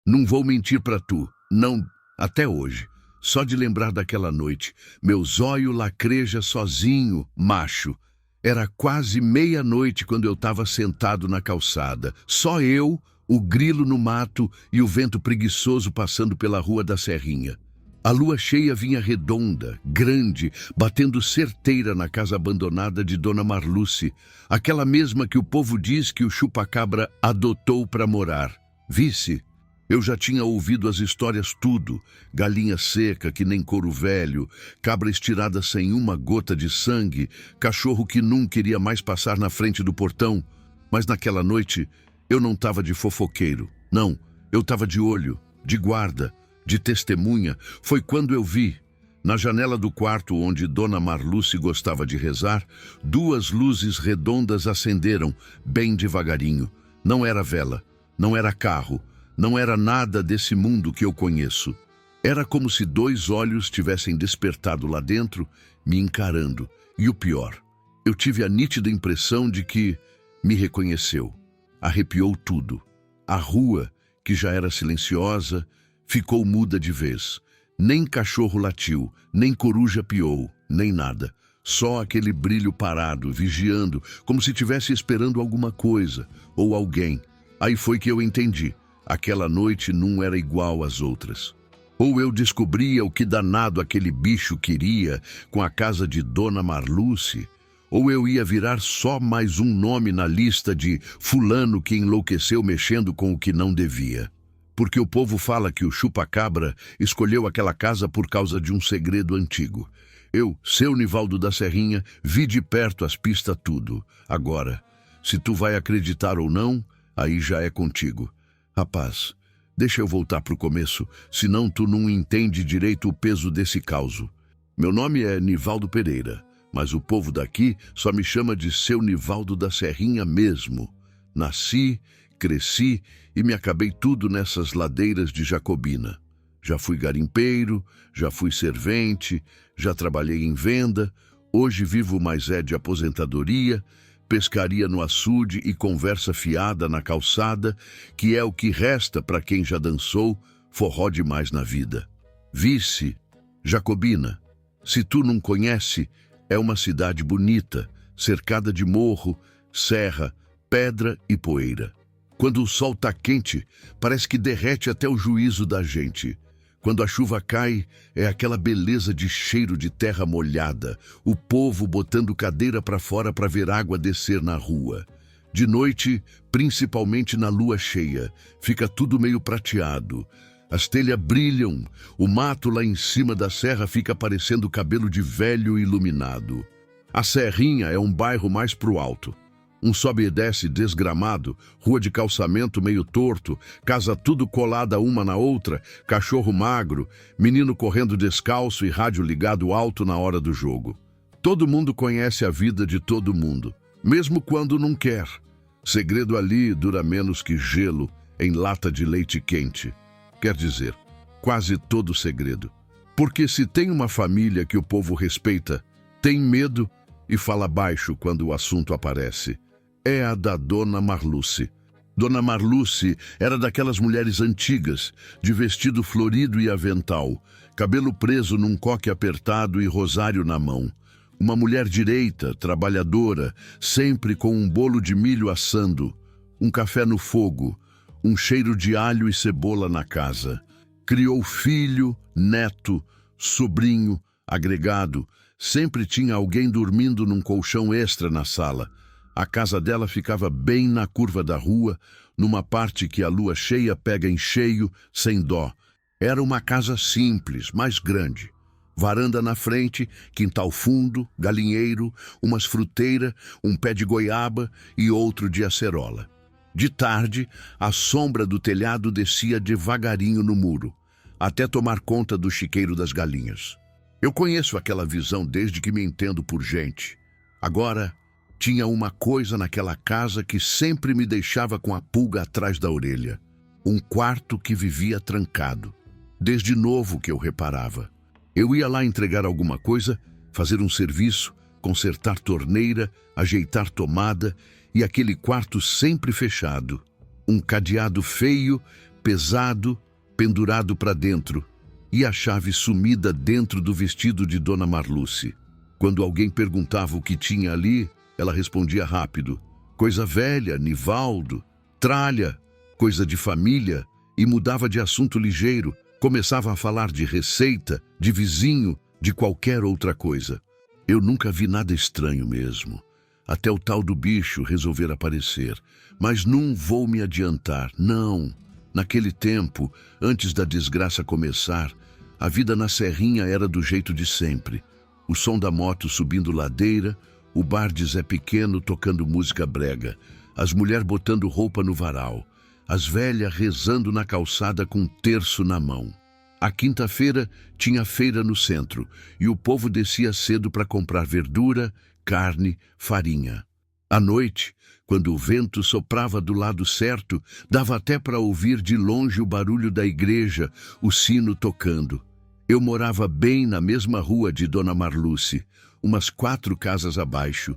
Não vou mentir pra tu, não, até hoje. Só de lembrar daquela noite, meu zóio lacreja sozinho, macho. Era quase meia-noite quando eu estava sentado na calçada. Só eu, o grilo no mato e o vento preguiçoso passando pela rua da Serrinha. A lua cheia vinha redonda, grande, batendo certeira na casa abandonada de Dona Marluce, aquela mesma que o povo diz que o chupa-cabra adotou para morar. Visse? Eu já tinha ouvido as histórias tudo, galinha seca que nem couro velho, cabra estirada sem uma gota de sangue, cachorro que nunca iria mais passar na frente do portão. Mas naquela noite eu não estava de fofoqueiro, não, eu estava de olho, de guarda, de testemunha. Foi quando eu vi, na janela do quarto onde Dona Marluce gostava de rezar, duas luzes redondas acenderam, bem devagarinho. Não era vela, não era carro, não era nada desse mundo que eu conheço. Era como se dois olhos tivessem despertado lá dentro, me encarando. E o pior, eu tive a nítida impressão de que me reconheceu. Arrepiou tudo. A rua, que já era silenciosa, ficou muda de vez. Nem cachorro latiu, nem coruja piou, nem nada. Só aquele brilho parado, vigiando, como se estivesse esperando alguma coisa ou alguém. Aí foi que eu entendi. Aquela noite não era igual às outras. Ou eu descobria o que danado aquele bicho queria com a casa de Dona Marluce, ou eu ia virar só mais um nome na lista de fulano que enlouqueceu mexendo com o que não devia. Porque o povo fala que o chupa-cabra escolheu aquela casa por causa de um segredo antigo. Eu, seu Nivaldo da Serrinha, vi de perto as pistas tudo. Agora, se tu vai acreditar ou não, aí já é contigo. Rapaz, deixa eu voltar pro começo, senão tu não entende direito o peso desse causo. Meu nome é Nivaldo Pereira, mas o povo daqui só me chama de seu Nivaldo da Serrinha mesmo. Nasci, cresci e me acabei tudo nessas ladeiras de Jacobina. Já fui garimpeiro, já fui servente, já trabalhei em venda, hoje vivo mais de aposentadoria, pescaria no açude e conversa fiada na calçada, que é o que resta para quem já dançou forró demais na vida. Visse, Jacobina, se tu não conhece, é uma cidade bonita, cercada de morro, serra, pedra e poeira. Quando o sol tá quente, parece que derrete até o juízo da gente. Quando a chuva cai, é aquela beleza de cheiro de terra molhada, o povo botando cadeira para fora para ver água descer na rua. De noite, principalmente na lua cheia, fica tudo meio prateado. As telhas brilham, o mato lá em cima da serra fica parecendo cabelo de velho iluminado. A Serrinha é um bairro mais pro alto. Um sobe e desce desgramado, rua de calçamento meio torto, casa tudo colada uma na outra, cachorro magro, menino correndo descalço e rádio ligado alto na hora do jogo. Todo mundo conhece a vida de todo mundo, mesmo quando não quer. Segredo ali dura menos que gelo em lata de leite quente. Quer dizer, quase todo segredo. Porque se tem uma família que o povo respeita, tem medo e fala baixo quando o assunto aparece. É a da Dona Marluce. Dona Marluce era daquelas mulheres antigas, de vestido florido e avental, cabelo preso num coque apertado e rosário na mão. Uma mulher direita, trabalhadora, sempre com um bolo de milho assando, um café no fogo, um cheiro de alho e cebola na casa. Criou filho, neto, sobrinho, agregado. Sempre tinha alguém dormindo num colchão extra na sala. A casa dela ficava bem na curva da rua, numa parte que a lua cheia pega em cheio, sem dó. Era uma casa simples, mas grande. Varanda na frente, quintal fundo, galinheiro, umas fruteiras, um pé de goiaba e outro de acerola. De tarde, a sombra do telhado descia devagarinho no muro, até tomar conta do chiqueiro das galinhas. Eu conheço aquela visão desde que me entendo por gente. Agora, tinha uma coisa naquela casa que sempre me deixava com a pulga atrás da orelha. Um quarto que vivia trancado. Desde novo que eu reparava. Eu ia lá entregar alguma coisa, fazer um serviço, consertar torneira, ajeitar tomada e aquele quarto sempre fechado. Um cadeado feio, pesado, pendurado para dentro, e a chave sumida dentro do vestido de Dona Marluce. Quando alguém perguntava o que tinha ali, ela respondia rápido: coisa velha, Nivaldo, tralha, coisa de família, e mudava de assunto ligeiro, começava a falar de receita, de vizinho, de qualquer outra coisa. Eu nunca vi nada estranho mesmo, até o tal do bicho resolver aparecer. Mas não vou me adiantar, não. Naquele tempo, antes da desgraça começar, a vida na serrinha era do jeito de sempre. O som da moto subindo ladeira, o bar de Zé Pequeno tocando música brega, as mulheres botando roupa no varal, as velhas rezando na calçada com um terço na mão. A quinta-feira tinha feira no centro e o povo descia cedo para comprar verdura, carne, farinha. À noite, quando o vento soprava do lado certo, dava até para ouvir de longe o barulho da igreja, o sino tocando. Eu morava bem na mesma rua de Dona Marluce, umas 4 casas abaixo.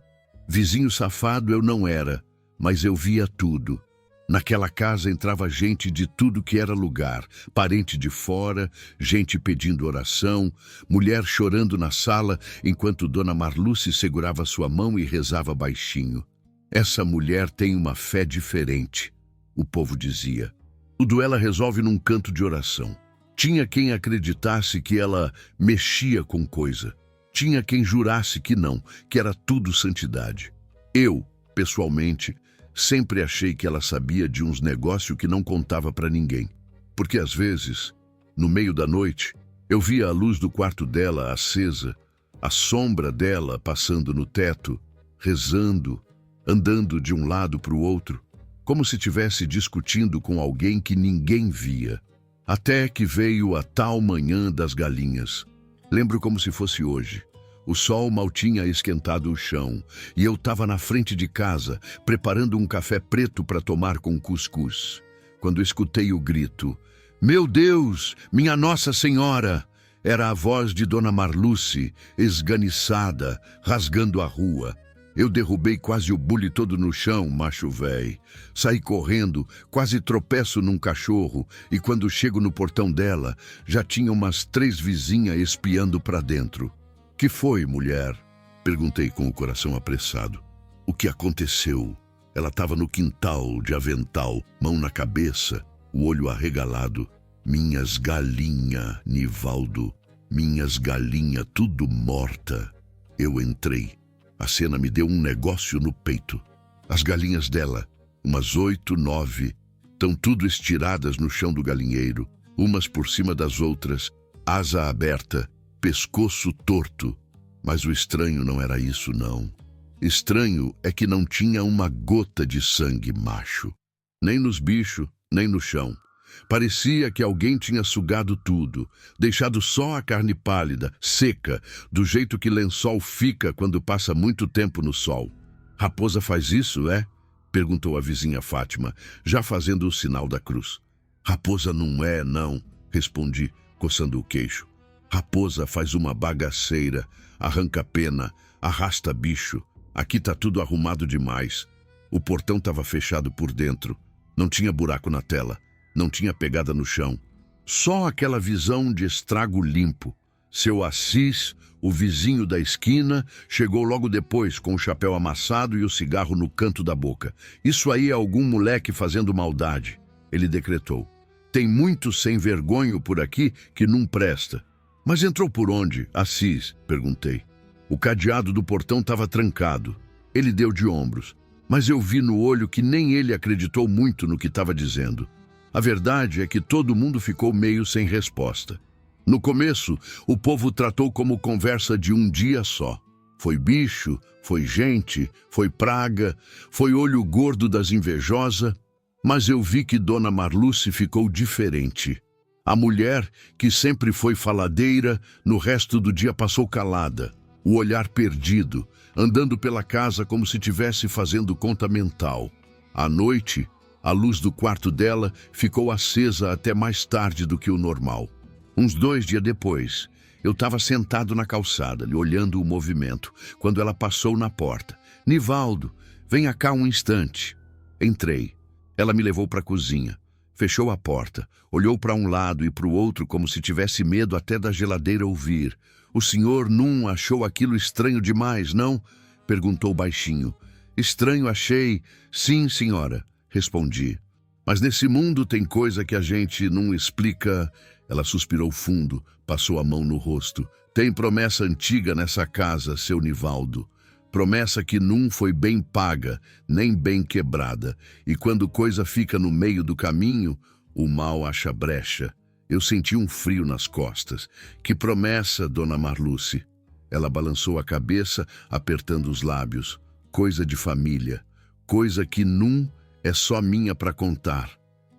Vizinho safado eu não era, mas eu via tudo. Naquela casa entrava gente de tudo que era lugar, parente de fora, gente pedindo oração, mulher chorando na sala enquanto Dona Marluce segurava sua mão e rezava baixinho. Essa mulher tem uma fé diferente, o povo dizia. Tudo ela resolve num canto de oração. Tinha quem acreditasse que ela mexia com coisa. Tinha quem jurasse que não, que era tudo santidade. Eu, pessoalmente, sempre achei que ela sabia de uns negócios que não contava para ninguém. Porque às vezes, no meio da noite, eu via a luz do quarto dela acesa, a sombra dela passando no teto, rezando, andando de um lado para o outro, como se estivesse discutindo com alguém que ninguém via. Até que veio a tal manhã das galinhas. Lembro como se fosse hoje. O sol mal tinha esquentado o chão e eu estava na frente de casa, preparando um café preto para tomar com cuscuz, quando escutei o grito: "Meu Deus, minha Nossa Senhora!" Era a voz de Dona Marluce, esganiçada, rasgando a rua. Eu derrubei quase o bule todo no chão, macho véi. Saí correndo, quase tropeço num cachorro, e quando chego no portão dela, já tinha umas 3 vizinhas espiando para dentro. "Que foi, mulher?" Perguntei com o coração apressado. "O que aconteceu?" Ela estava no quintal, de avental, mão na cabeça, o olho arregalado. "Minhas galinha, Nivaldo, minhas galinha, tudo morta." Eu entrei. A cena me deu um negócio no peito. As galinhas dela, umas 8, 9, estão tudo estiradas no chão do galinheiro, umas por cima das outras, asa aberta, pescoço torto. Mas o estranho não era isso, não. Estranho é que não tinha uma gota de sangue, macho. Nem nos bichos, nem no chão. Parecia que alguém tinha sugado tudo, deixado só a carne pálida, seca, do jeito que lençol fica quando passa muito tempo no sol. "Raposa faz isso, é?" perguntou a vizinha Fátima, já fazendo o sinal da cruz. "Raposa não é, não", respondi, coçando o queixo. "Raposa faz uma bagaceira, arranca pena, arrasta bicho. Aqui tá tudo arrumado demais." O portão estava fechado por dentro, não tinha buraco na tela. Não tinha pegada no chão. Só aquela visão de estrago limpo. Seu Assis, o vizinho da esquina, chegou logo depois com o chapéu amassado e o cigarro no canto da boca. "Isso aí é algum moleque fazendo maldade", ele decretou. "Tem muito sem vergonho por aqui que não presta." "Mas entrou por onde, Assis?" perguntei. O cadeado do portão estava trancado. Ele deu de ombros, mas eu vi no olho que nem ele acreditou muito no que estava dizendo. A verdade é que todo mundo ficou meio sem resposta. No começo, o povo tratou como conversa de um dia só. Foi bicho, foi gente, foi praga, foi olho gordo das invejosas, mas eu vi que Dona Marluce ficou diferente. A mulher, que sempre foi faladeira, no resto do dia passou calada, o olhar perdido, andando pela casa como se estivesse fazendo conta mental. À noite, a luz do quarto dela ficou acesa até mais tarde do que o normal. Uns 2 dias depois, eu estava sentado na calçada, olhando o movimento, quando ela passou na porta. "Nivaldo, venha cá um instante." Entrei. Ela me levou para a cozinha. Fechou a porta, olhou para um lado e para o outro como se tivesse medo até da geladeira ouvir. O senhor não achou aquilo estranho demais, não? Perguntou baixinho. Estranho achei. Sim, senhora, respondi. Mas nesse mundo tem coisa que a gente não explica. Ela suspirou fundo, passou a mão no rosto. Tem promessa antiga nessa casa, seu Nivaldo. Promessa que não foi bem paga, nem bem quebrada. E quando coisa fica no meio do caminho, o mal acha brecha. Eu senti um frio nas costas. Que promessa, dona Marluce? Ela balançou a cabeça, apertando os lábios. Coisa de família. Coisa que não é só minha para contar.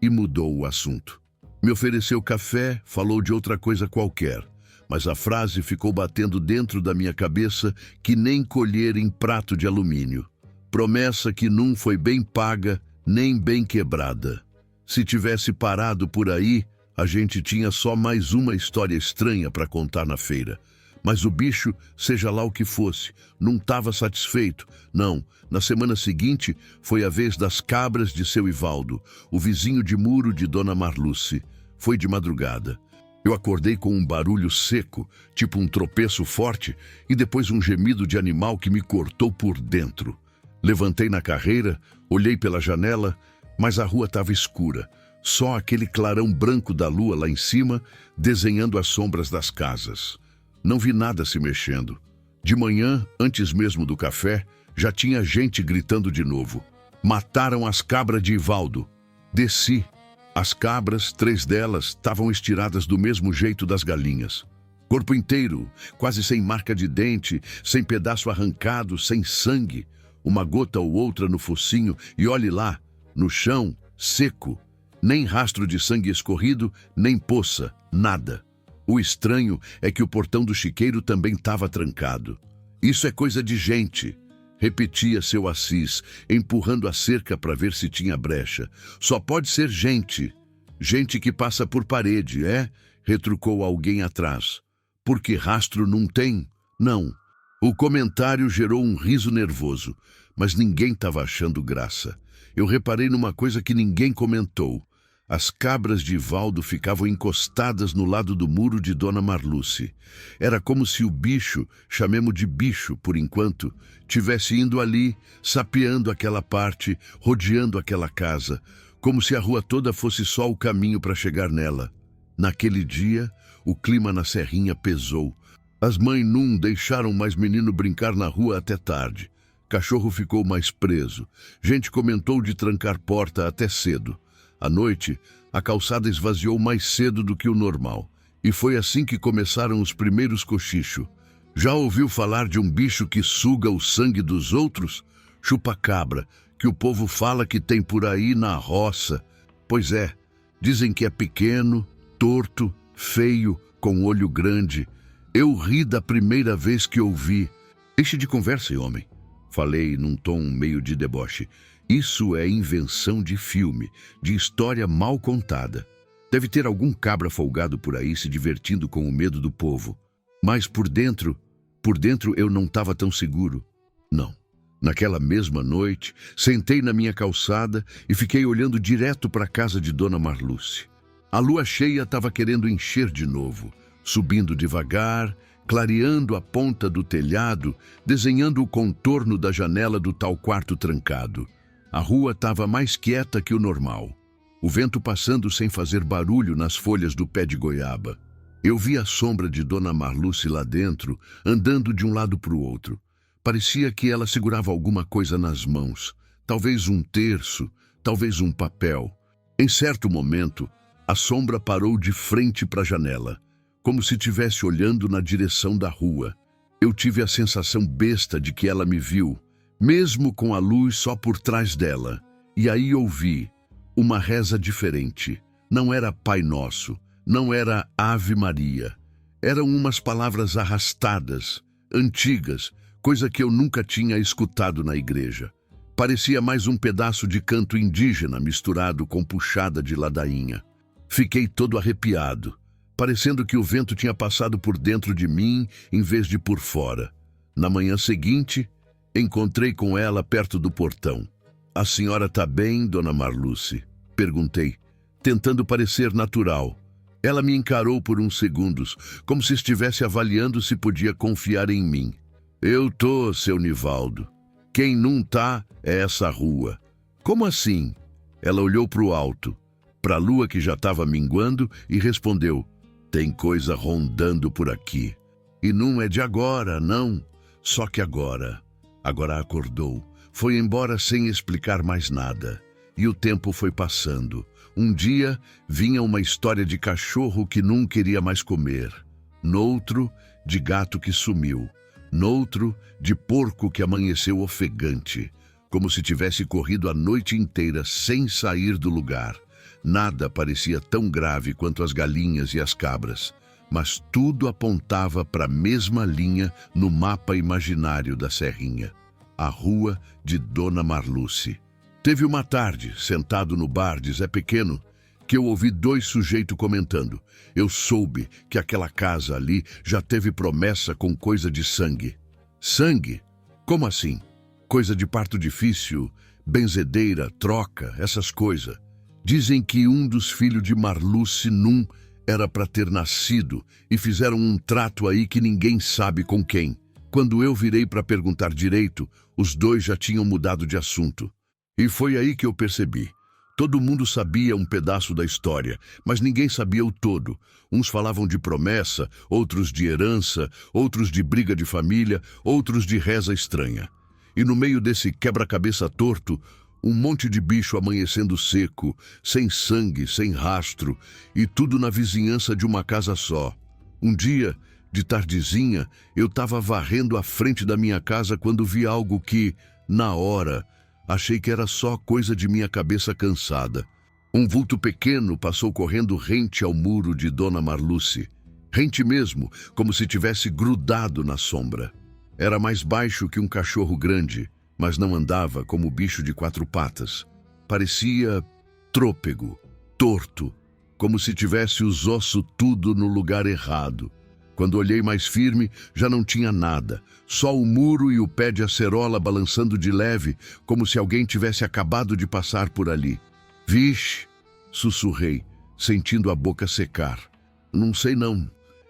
E mudou o assunto. Me ofereceu café, falou de outra coisa qualquer. Mas a frase ficou batendo dentro da minha cabeça que nem colher em prato de alumínio. Promessa que não foi bem paga, nem bem quebrada. Se tivesse parado por aí, a gente tinha só mais uma história estranha para contar na feira. Mas o bicho, seja lá o que fosse, não estava satisfeito. Não, na semana seguinte foi a vez das cabras de seu Ivaldo, o vizinho de muro de dona Marluce. Foi de madrugada. Eu acordei com um barulho seco, tipo um tropeço forte, e depois um gemido de animal que me cortou por dentro. Levantei na carreira, olhei pela janela, mas a rua estava escura. Só aquele clarão branco da lua lá em cima, desenhando as sombras das casas. Não vi nada se mexendo. De manhã, antes mesmo do café, já tinha gente gritando de novo. Mataram as cabras de Ivaldo. Desci. As cabras, 3 delas, estavam estiradas do mesmo jeito das galinhas. Corpo inteiro, quase sem marca de dente, sem pedaço arrancado, sem sangue. Uma gota ou outra no focinho e olhe lá, no chão, seco. Nem rastro de sangue escorrido, nem poça, nada. O estranho é que o portão do chiqueiro também estava trancado. Isso é coisa de gente, repetia seu Assis, empurrando a cerca para ver se tinha brecha. Só pode ser gente. Gente que passa por parede, é? Retrucou alguém atrás. Porque rastro não tem? Não. O comentário gerou um riso nervoso, mas ninguém estava achando graça. Eu reparei numa coisa que ninguém comentou. As cabras de Ivaldo ficavam encostadas no lado do muro de dona Marluce. Era como se o bicho, chamemos de bicho por enquanto, tivesse indo ali, sapeando aquela parte, rodeando aquela casa, como se a rua toda fosse só o caminho para chegar nela. Naquele dia, o clima na serrinha pesou. As mães não deixaram mais menino brincar na rua até tarde. Cachorro ficou mais preso. Gente comentou de trancar porta até cedo. À noite, a calçada esvaziou mais cedo do que o normal. E foi assim que começaram os primeiros cochichos. Já ouviu falar de um bicho que suga o sangue dos outros? Chupa-cabra, que o povo fala que tem por aí na roça. Pois é, dizem que é pequeno, torto, feio, com olho grande. Eu ri da primeira vez que ouvi. Deixe de conversa, homem. Falei num tom meio de deboche. Isso é invenção de filme, de história mal contada. Deve ter algum cabra folgado por aí se divertindo com o medo do povo. Mas por dentro eu não estava tão seguro. Não. Naquela mesma noite, sentei na minha calçada e fiquei olhando direto para a casa de dona Marluce. A lua cheia estava querendo encher de novo, subindo devagar, clareando a ponta do telhado, desenhando o contorno da janela do tal quarto trancado. A rua estava mais quieta que o normal. O vento passando sem fazer barulho nas folhas do pé de goiaba. Eu vi a sombra de dona Marluce lá dentro, andando de um lado para o outro. Parecia que ela segurava alguma coisa nas mãos. Talvez um terço, talvez um papel. Em certo momento, a sombra parou de frente para a janela, como se estivesse olhando na direção da rua. Eu tive a sensação besta de que ela me viu, mesmo com a luz só por trás dela. E aí ouvi uma reza diferente. Não era Pai Nosso, não era Ave Maria. Eram umas palavras arrastadas, antigas, coisa que eu nunca tinha escutado na igreja. Parecia mais um pedaço de canto indígena misturado com puxada de ladainha. Fiquei todo arrepiado, parecendo que o vento tinha passado por dentro de mim em vez de por fora. Na manhã seguinte, encontrei com ela perto do portão. A senhora tá bem, dona Marluce? Perguntei. tentando parecer natural. Ela me encarou por uns segundos, como se estivesse avaliando se podia confiar em mim. Eu tô, seu Nivaldo. Quem não tá é essa rua. Como assim? Ela olhou para o alto, para a lua que já estava minguando e respondeu: tem coisa rondando por aqui. E não é de agora, não. Só que agora. Agora acordou. Foi embora sem explicar mais nada. E o tempo foi passando. Um dia vinha uma história de cachorro que não queria mais comer. Noutro, de gato que sumiu. Noutro, de porco que amanheceu ofegante, como se tivesse corrido a noite inteira sem sair do lugar. Nada parecia tão grave quanto as galinhas e as cabras, mas tudo apontava para a mesma linha no mapa imaginário da Serrinha. A rua de Dona Marluce. Teve uma tarde, sentado no bar de Zé Pequeno, que eu ouvi dois sujeitos comentando. Eu soube que aquela casa ali já teve promessa com coisa de sangue. Sangue? Como assim? Coisa de parto difícil, benzedeira, troca, essas coisas. Dizem que um dos filhos de Marluce Num era para ter nascido e fizeram um trato aí que ninguém sabe com quem. Quando eu virei para perguntar direito, os dois já tinham mudado de assunto. E foi aí que eu percebi. Todo mundo sabia um pedaço da história, mas ninguém sabia o todo. Uns falavam de promessa, outros de herança, outros de briga de família, outros de reza estranha. E no meio desse quebra-cabeça torto, um monte de bicho amanhecendo seco, sem sangue, sem rastro, e tudo na vizinhança de uma casa só. Um dia, de tardezinha, eu estava varrendo a frente da minha casa quando vi algo que, na hora, achei que era só coisa de minha cabeça cansada. Um vulto pequeno passou correndo rente ao muro de Dona Marluce. Rente mesmo, como se tivesse grudado na sombra. Era mais baixo que um cachorro grande, mas não andava como bicho de quatro patas. Parecia trôpego, torto, como se tivesse os ossos tudo no lugar errado. Quando olhei mais firme, já não tinha nada, só o muro e o pé de acerola balançando de leve, como se alguém tivesse acabado de passar por ali. Vixe, sussurrei, sentindo a boca secar. Não sei não.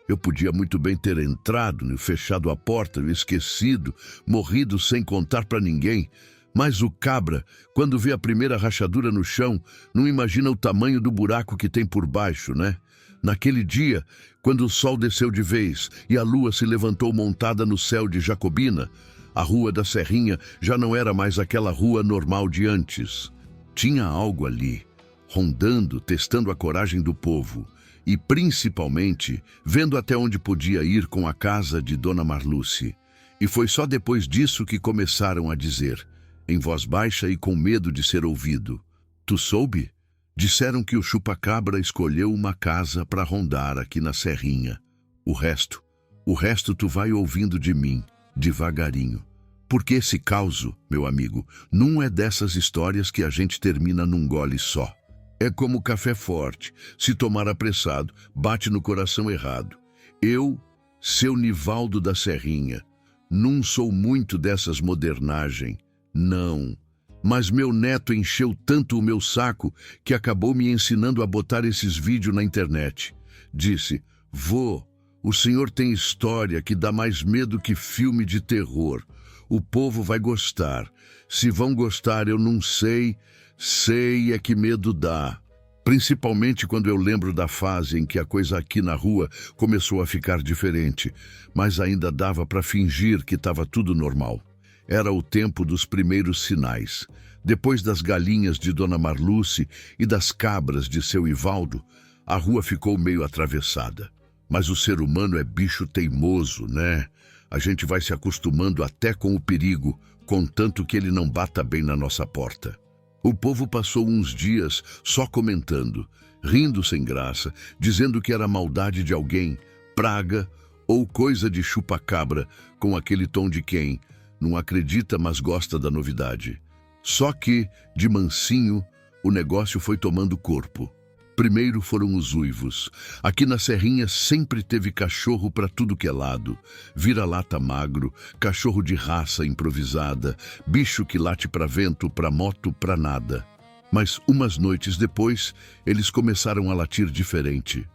Eu podia muito bem ter entrado, fechado a porta, esquecido, morrido sem contar para ninguém. Mas o cabra, quando vê a primeira rachadura no chão, não imagina o tamanho do buraco que tem por baixo, né? Naquele dia, quando o sol desceu de vez e a lua se levantou montada no céu de Jacobina, a rua da Serrinha já não era mais aquela rua normal de antes. Tinha algo ali, rondando, testando a coragem do povo. E, principalmente, vendo até onde podia ir com a casa de Dona Marluce. E foi só depois disso que começaram a dizer, em voz baixa e com medo de ser ouvido: tu soube? Disseram que o chupa-cabra escolheu uma casa para rondar aqui na Serrinha. O resto tu vai ouvindo de mim, devagarinho. Porque esse causo, meu amigo, não é dessas histórias que a gente termina num gole só. É como café forte, se tomar apressado, bate no coração errado. Eu, seu Nivaldo da Serrinha, não sou muito dessas modernagem, não. Mas meu neto encheu tanto o meu saco que acabou me ensinando a botar esses vídeos na internet. Disse: vô, o senhor tem história que dá mais medo que filme de terror. O povo vai gostar. Se vão gostar, eu não sei. Sei é que medo dá. Principalmente quando eu lembro da fase em que a coisa aqui na rua começou a ficar diferente, mas ainda dava para fingir que estava tudo normal. Era o tempo dos primeiros sinais. Depois das galinhas de Dona Marluce e das cabras de seu Ivaldo, a rua ficou meio atravessada. Mas o ser humano é bicho teimoso, né? A gente vai se acostumando até com o perigo, contanto que ele não bata bem na nossa porta. O povo passou uns dias só comentando, rindo sem graça, dizendo que era maldade de alguém, praga ou coisa de chupa-cabra, com aquele tom de quem não acredita, mas gosta da novidade. Só que, de mansinho, o negócio foi tomando corpo. Primeiro foram os uivos. Aqui na Serrinha sempre teve cachorro para tudo que é lado. Vira-lata magro, cachorro de raça improvisada, bicho que late para vento, para moto, para nada. Mas umas noites depois, eles começaram a latir diferente.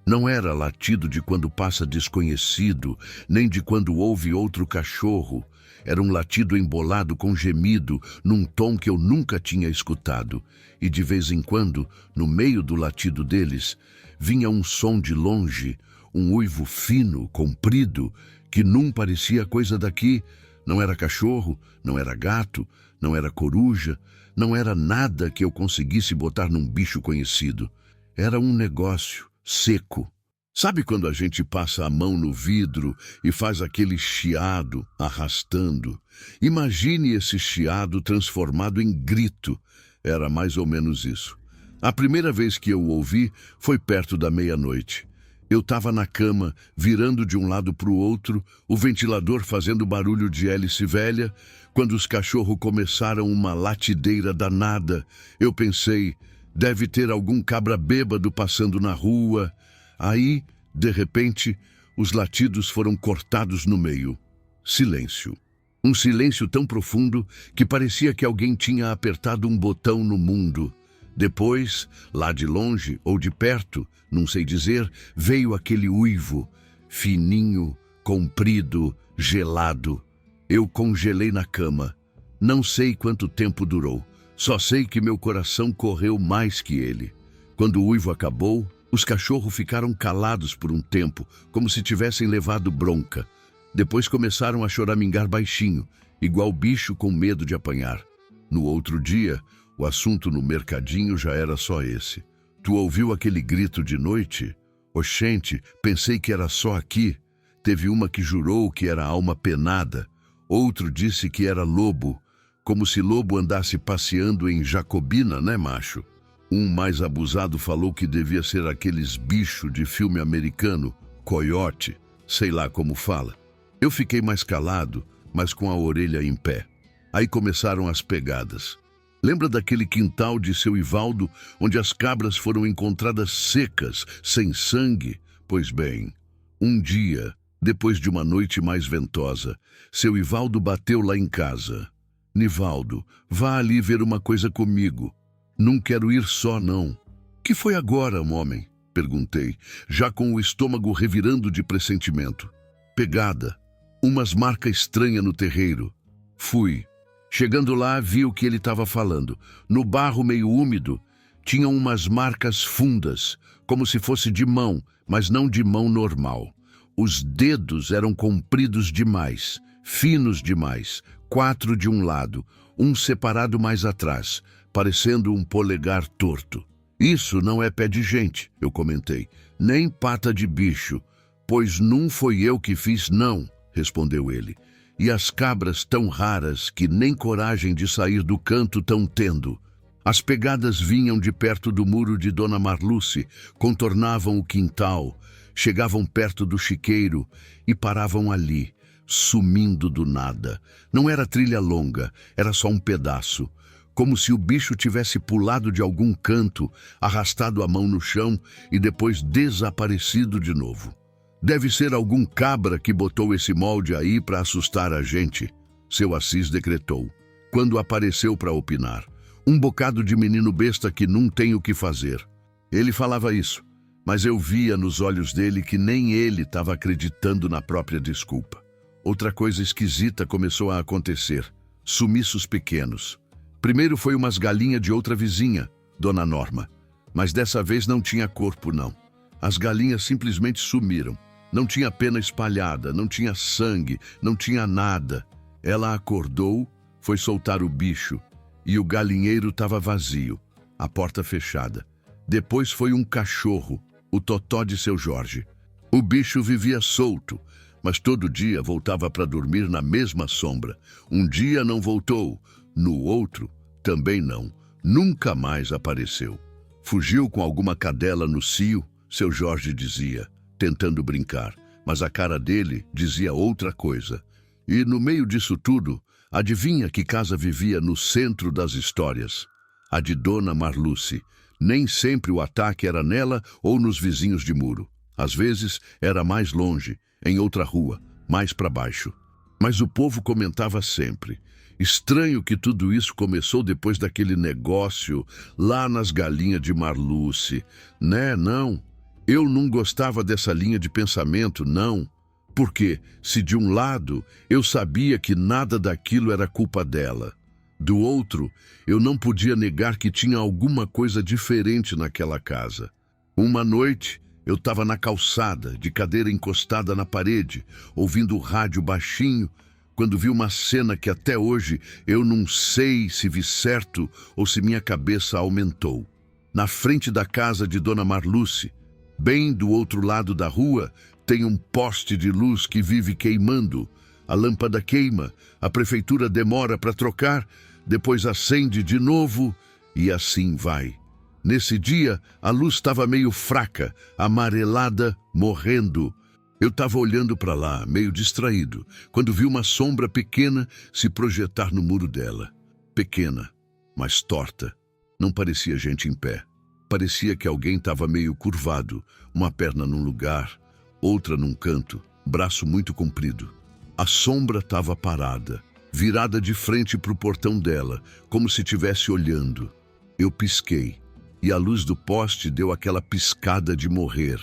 Não era latido de quando passa desconhecido, nem de quando ouve outro cachorro. Era um latido embolado com gemido, num tom que eu nunca tinha escutado. E de vez em quando, no meio do latido deles, vinha um som de longe, um uivo fino, comprido, que não parecia coisa daqui. Não era cachorro, não era gato, não era coruja, não era nada que eu conseguisse botar num bicho conhecido. Era um negócio seco. Sabe quando a gente passa a mão no vidro e faz aquele chiado arrastando? Imagine esse chiado transformado em grito. Era mais ou menos isso. A primeira vez que eu o ouvi foi perto da meia-noite. Eu estava na cama, virando de um lado para o outro, o ventilador fazendo barulho de hélice velha, quando os cachorros começaram uma latideira danada. Eu pensei, deve ter algum cabra bêbado passando na rua. Aí, de repente, os latidos foram cortados no meio. Silêncio. Um silêncio tão profundo que parecia que alguém tinha apertado um botão no mundo. Depois, lá de longe ou de perto, não sei dizer, veio aquele uivo, fininho, comprido, gelado. Eu congelei na cama. Não sei quanto tempo durou. Só sei que meu coração correu mais que ele. Quando o uivo acabou, os cachorros ficaram calados por um tempo, como se tivessem levado bronca. Depois começaram a choramingar baixinho, igual bicho com medo de apanhar. No outro dia, o assunto no mercadinho já era só esse. Tu ouviu aquele grito de noite? Oxente, pensei que era só aqui. Teve uma que jurou que era alma penada. Outro disse que era lobo, como se lobo andasse passeando em Jacobina, né, macho? Um mais abusado falou que devia ser aqueles bichos de filme americano, coiote, sei lá como fala. Eu fiquei mais calado, mas com a orelha em pé. Aí começaram as pegadas. Lembra daquele quintal de seu Ivaldo, onde as cabras foram encontradas secas, sem sangue? Pois bem, um dia, depois de uma noite mais ventosa, seu Ivaldo bateu lá em casa. Nivaldo, vá ali ver uma coisa comigo. Não quero ir só, não. Que foi agora, homem? Perguntei, já com o estômago revirando de pressentimento. Pegada. Umas marcas estranhas no terreiro. Fui. Chegando lá, vi o que ele estava falando. No barro meio úmido, tinham umas marcas fundas, como se fosse de mão, mas não de mão normal. Os dedos eram compridos demais, finos demais, 4 de um lado, um separado mais atrás, parecendo um polegar torto. Isso não é pé de gente, eu comentei, nem pata de bicho, pois não foi eu que fiz, não, respondeu ele. E as cabras tão raras que nem coragem de sair do canto tão tendo. As pegadas vinham de perto do muro de Dona Marluce, contornavam o quintal, chegavam perto do chiqueiro e paravam ali, sumindo do nada. Não era trilha longa, era só um pedaço, como se o bicho tivesse pulado de algum canto, arrastado a mão no chão e depois desaparecido de novo. Deve ser algum cabra que botou esse molde aí para assustar a gente, seu Assis decretou, quando apareceu para opinar. Um bocado de menino besta que não tem o que fazer. Ele falava isso, mas eu via nos olhos dele que nem ele estava acreditando na própria desculpa. Outra coisa esquisita começou a acontecer. Sumiços pequenos. Primeiro foi umas galinhas de outra vizinha, Dona Norma. Mas dessa vez não tinha corpo, não. As galinhas simplesmente sumiram. Não tinha pena espalhada, não tinha sangue, não tinha nada. Ela acordou, foi soltar o bicho, e o galinheiro estava vazio, a porta fechada. Depois foi um cachorro, o Totó de seu Jorge. O bicho vivia solto, mas todo dia voltava para dormir na mesma sombra. Um dia não voltou, no outro também não. Nunca mais apareceu. Fugiu com alguma cadela no cio, seu Jorge dizia, tentando brincar, mas a cara dele dizia outra coisa. E no meio disso tudo, adivinha que casa vivia no centro das histórias? A de Dona Marluce. Nem sempre o ataque era nela ou nos vizinhos de muro. Às vezes era mais longe, em outra rua, mais para baixo. Mas o povo comentava sempre: estranho que tudo isso começou depois daquele negócio lá nas galinhas de Marluce, né? Não, eu não gostava dessa linha de pensamento, não. Porque, se de um lado eu sabia que nada daquilo era culpa dela, do outro, eu não podia negar que tinha alguma coisa diferente naquela casa. Uma noite, eu estava na calçada, de cadeira encostada na parede, ouvindo o rádio baixinho, quando vi uma cena que até hoje eu não sei se vi certo ou se minha cabeça aumentou. Na frente da casa de Dona Marluce, bem do outro lado da rua, tem um poste de luz que vive queimando. A lâmpada queima, a prefeitura demora para trocar, depois acende de novo e assim vai. Nesse dia, a luz estava meio fraca, amarelada, morrendo. Eu estava olhando para lá, meio distraído, quando vi uma sombra pequena se projetar no muro dela. Pequena, mas torta. Não parecia gente em pé. Parecia que alguém estava meio curvado, uma perna num lugar, outra num canto, braço muito comprido. A sombra estava parada, virada de frente para o portão dela, como se estivesse olhando. Eu pisquei, e a luz do poste deu aquela piscada de morrer.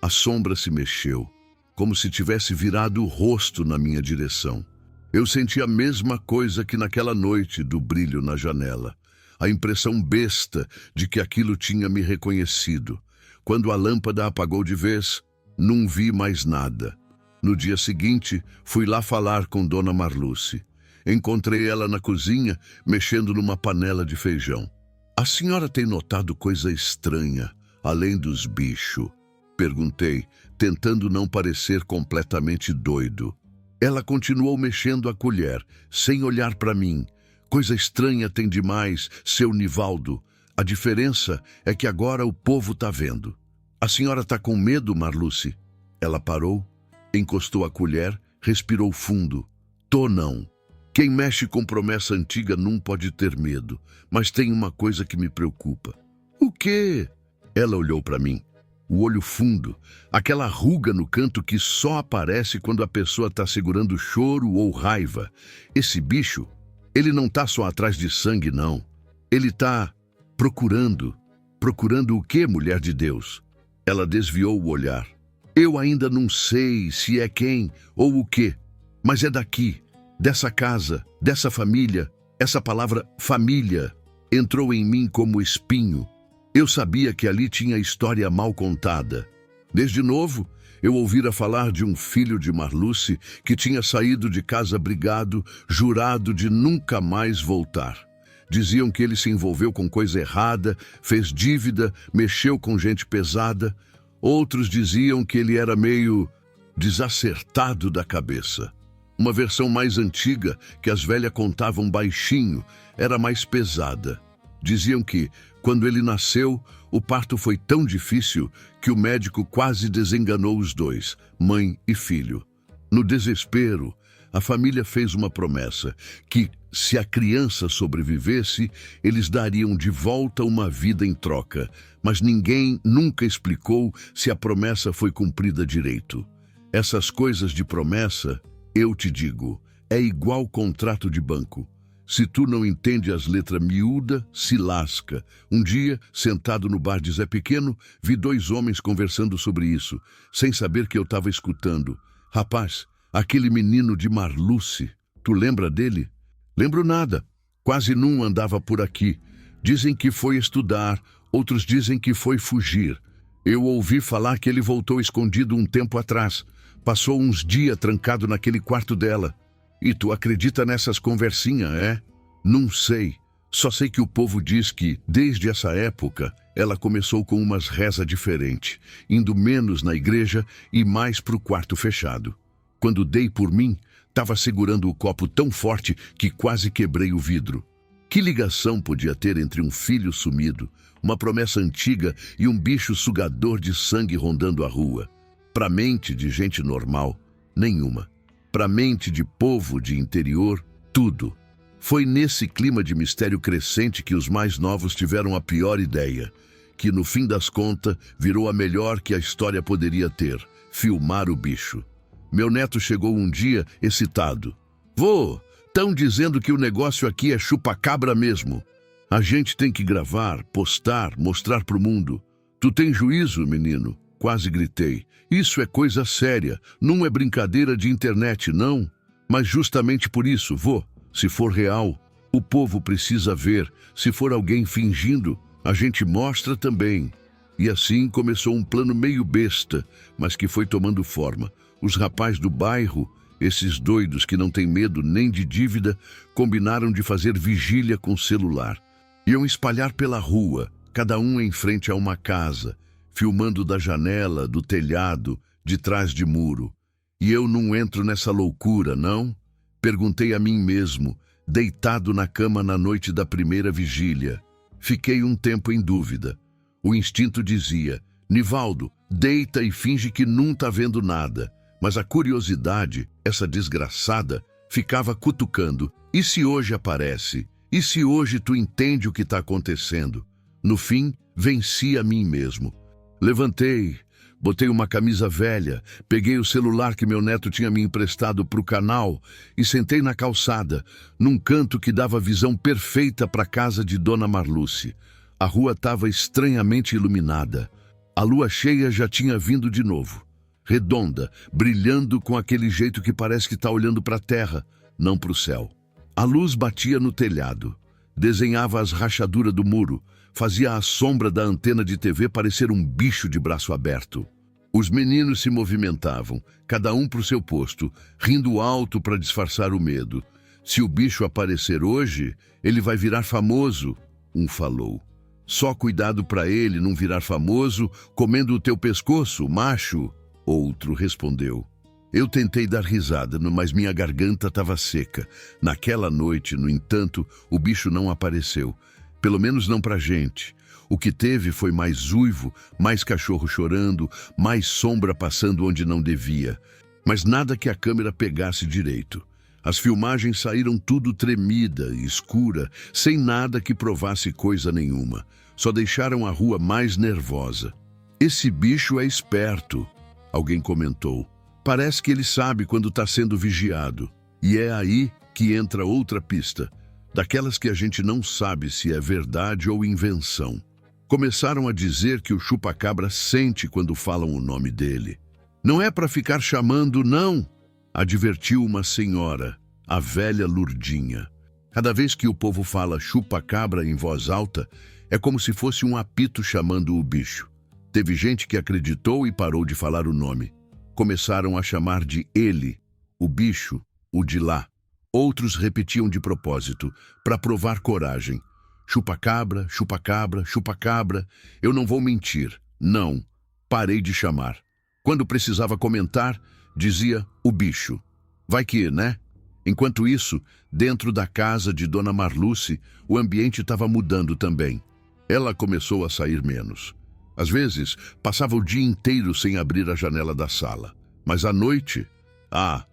A sombra se mexeu, como se tivesse virado o rosto na minha direção. Eu senti a mesma coisa que naquela noite do brilho na janela. A impressão besta de que aquilo tinha me reconhecido. Quando a lâmpada apagou de vez, não vi mais nada. No dia seguinte, fui lá falar com Dona Marluce. Encontrei ela na cozinha, mexendo numa panela de feijão. A senhora tem notado coisa estranha, além dos bichos? Perguntei, tentando não parecer completamente doido. Ela continuou mexendo a colher, sem olhar para mim. Coisa estranha tem demais, seu Nivaldo. A diferença é que agora o povo tá vendo. A senhora tá com medo, Marluce? Ela parou, encostou a colher, respirou fundo. Tô não. Quem mexe com promessa antiga não pode ter medo, mas tem uma coisa que me preocupa. O quê? Ela olhou para mim. O olho fundo, aquela ruga no canto que só aparece quando a pessoa está segurando choro ou raiva. Esse bicho, ele não tá só atrás de sangue, não. Ele tá procurando. Procurando o quê, mulher de Deus? Ela desviou o olhar. Eu ainda não sei se é quem ou o quê, mas é daqui, dessa casa, dessa família. Essa palavra família entrou em mim como espinho. Eu sabia que ali tinha história mal contada. Desde novo, eu ouvira falar de um filho de Marluce que tinha saído de casa brigado, jurado de nunca mais voltar. Diziam que ele se envolveu com coisa errada, fez dívida, mexeu com gente pesada. Outros diziam que ele era meio desacertado da cabeça. Uma versão mais antiga, que as velhas contavam baixinho, era mais pesada. Diziam que, quando ele nasceu, o parto foi tão difícil que o médico quase desenganou os dois, mãe e filho. No desespero, a família fez uma promessa, que, se a criança sobrevivesse, eles dariam de volta uma vida em troca, mas ninguém nunca explicou se a promessa foi cumprida direito. Essas coisas de promessa, eu te digo, é igual contrato de banco. Se tu não entende as letras miúdas, se lasca. Um dia, sentado no bar de Zé Pequeno, vi dois homens conversando sobre isso, sem saber que eu estava escutando. Rapaz, aquele menino de Marluce, tu lembra dele? Lembro nada. Quase não andava por aqui. Dizem que foi estudar, outros dizem que foi fugir. Eu ouvi falar que ele voltou escondido um tempo atrás. Passou uns dias trancado naquele quarto dela. E tu acredita nessas conversinhas, é? Não sei. Só sei que o povo diz que, desde essa época, ela começou com umas rezas diferentes, indo menos na igreja e mais pro quarto fechado. Quando dei por mim, estava segurando o copo tão forte que quase quebrei o vidro. Que ligação podia ter entre um filho sumido, uma promessa antiga e um bicho sugador de sangue rondando a rua? Pra mente de gente normal, nenhuma. Pra mente de povo de interior, tudo. Foi nesse clima de mistério crescente que os mais novos tiveram a pior ideia, que no fim das contas virou a melhor que a história poderia ter: filmar o bicho. Meu neto chegou um dia, excitado. Vô, tão dizendo que o negócio aqui é chupa-cabra mesmo. A gente tem que gravar, postar, mostrar pro mundo. Tu tem juízo, menino? Quase gritei. Isso é coisa séria, não é brincadeira de internet, não. Mas justamente por isso, vô, se for real, o povo precisa ver. Se for alguém fingindo, a gente mostra também. E assim começou um plano meio besta, mas que foi tomando forma. Os rapazes do bairro, esses doidos que não têm medo nem de dívida, combinaram de fazer vigília com celular. Iam espalhar pela rua, cada um em frente a uma casa, filmando da janela, do telhado, de trás de muro. E eu não entro nessa loucura, não? Perguntei a mim mesmo, deitado na cama na noite da primeira vigília. Fiquei um tempo em dúvida. O instinto dizia, Nivaldo, deita e finge que não tá vendo nada. Mas a curiosidade, essa desgraçada, ficava cutucando. E se hoje aparece? E se hoje tu entende o que está acontecendo? No fim, venci a mim mesmo. Levantei, botei uma camisa velha, peguei o celular que meu neto tinha me emprestado para o canal e sentei na calçada, num canto que dava visão perfeita para a casa de Dona Marluce. A rua estava estranhamente iluminada. A lua cheia já tinha vindo de novo. Redonda, brilhando com aquele jeito que parece que está olhando para a terra, não para o céu. A luz batia no telhado, desenhava as rachaduras do muro, fazia a sombra da antena de TV parecer um bicho de braço aberto. Os meninos se movimentavam, cada um para o seu posto, rindo alto para disfarçar o medo. Se o bicho aparecer hoje, ele vai virar famoso, um falou. Só cuidado para ele não virar famoso comendo o teu pescoço, macho, outro respondeu. Eu tentei dar risada, mas minha garganta estava seca. Naquela noite, no entanto, o bicho não apareceu. Pelo menos não pra gente. O que teve foi mais uivo, mais cachorro chorando, mais sombra passando onde não devia. Mas nada que a câmera pegasse direito. As filmagens saíram tudo tremida e escura, sem nada que provasse coisa nenhuma. Só deixaram a rua mais nervosa. Esse bicho é esperto, alguém comentou. Parece que ele sabe quando está sendo vigiado. E é aí que entra outra pista, daquelas que a gente não sabe se é verdade ou invenção. Começaram a dizer que o chupa-cabra sente quando falam o nome dele. Não é para ficar chamando, não, advertiu uma senhora, a velha Lurdinha. Cada vez que o povo fala chupa-cabra em voz alta, é como se fosse um apito chamando o bicho. Teve gente que acreditou e parou de falar o nome. Começaram a chamar de ele, o bicho, o de lá. Outros repetiam de propósito, para provar coragem. Chupa-cabra, chupa-cabra, chupa-cabra. Eu não vou mentir. Não. Parei de chamar. Quando precisava comentar, dizia o bicho. Vai que, né? Enquanto isso, dentro da casa de Dona Marluce, o ambiente estava mudando também. Ela começou a sair menos. Às vezes, passava o dia inteiro sem abrir a janela da sala. Mas à noite... à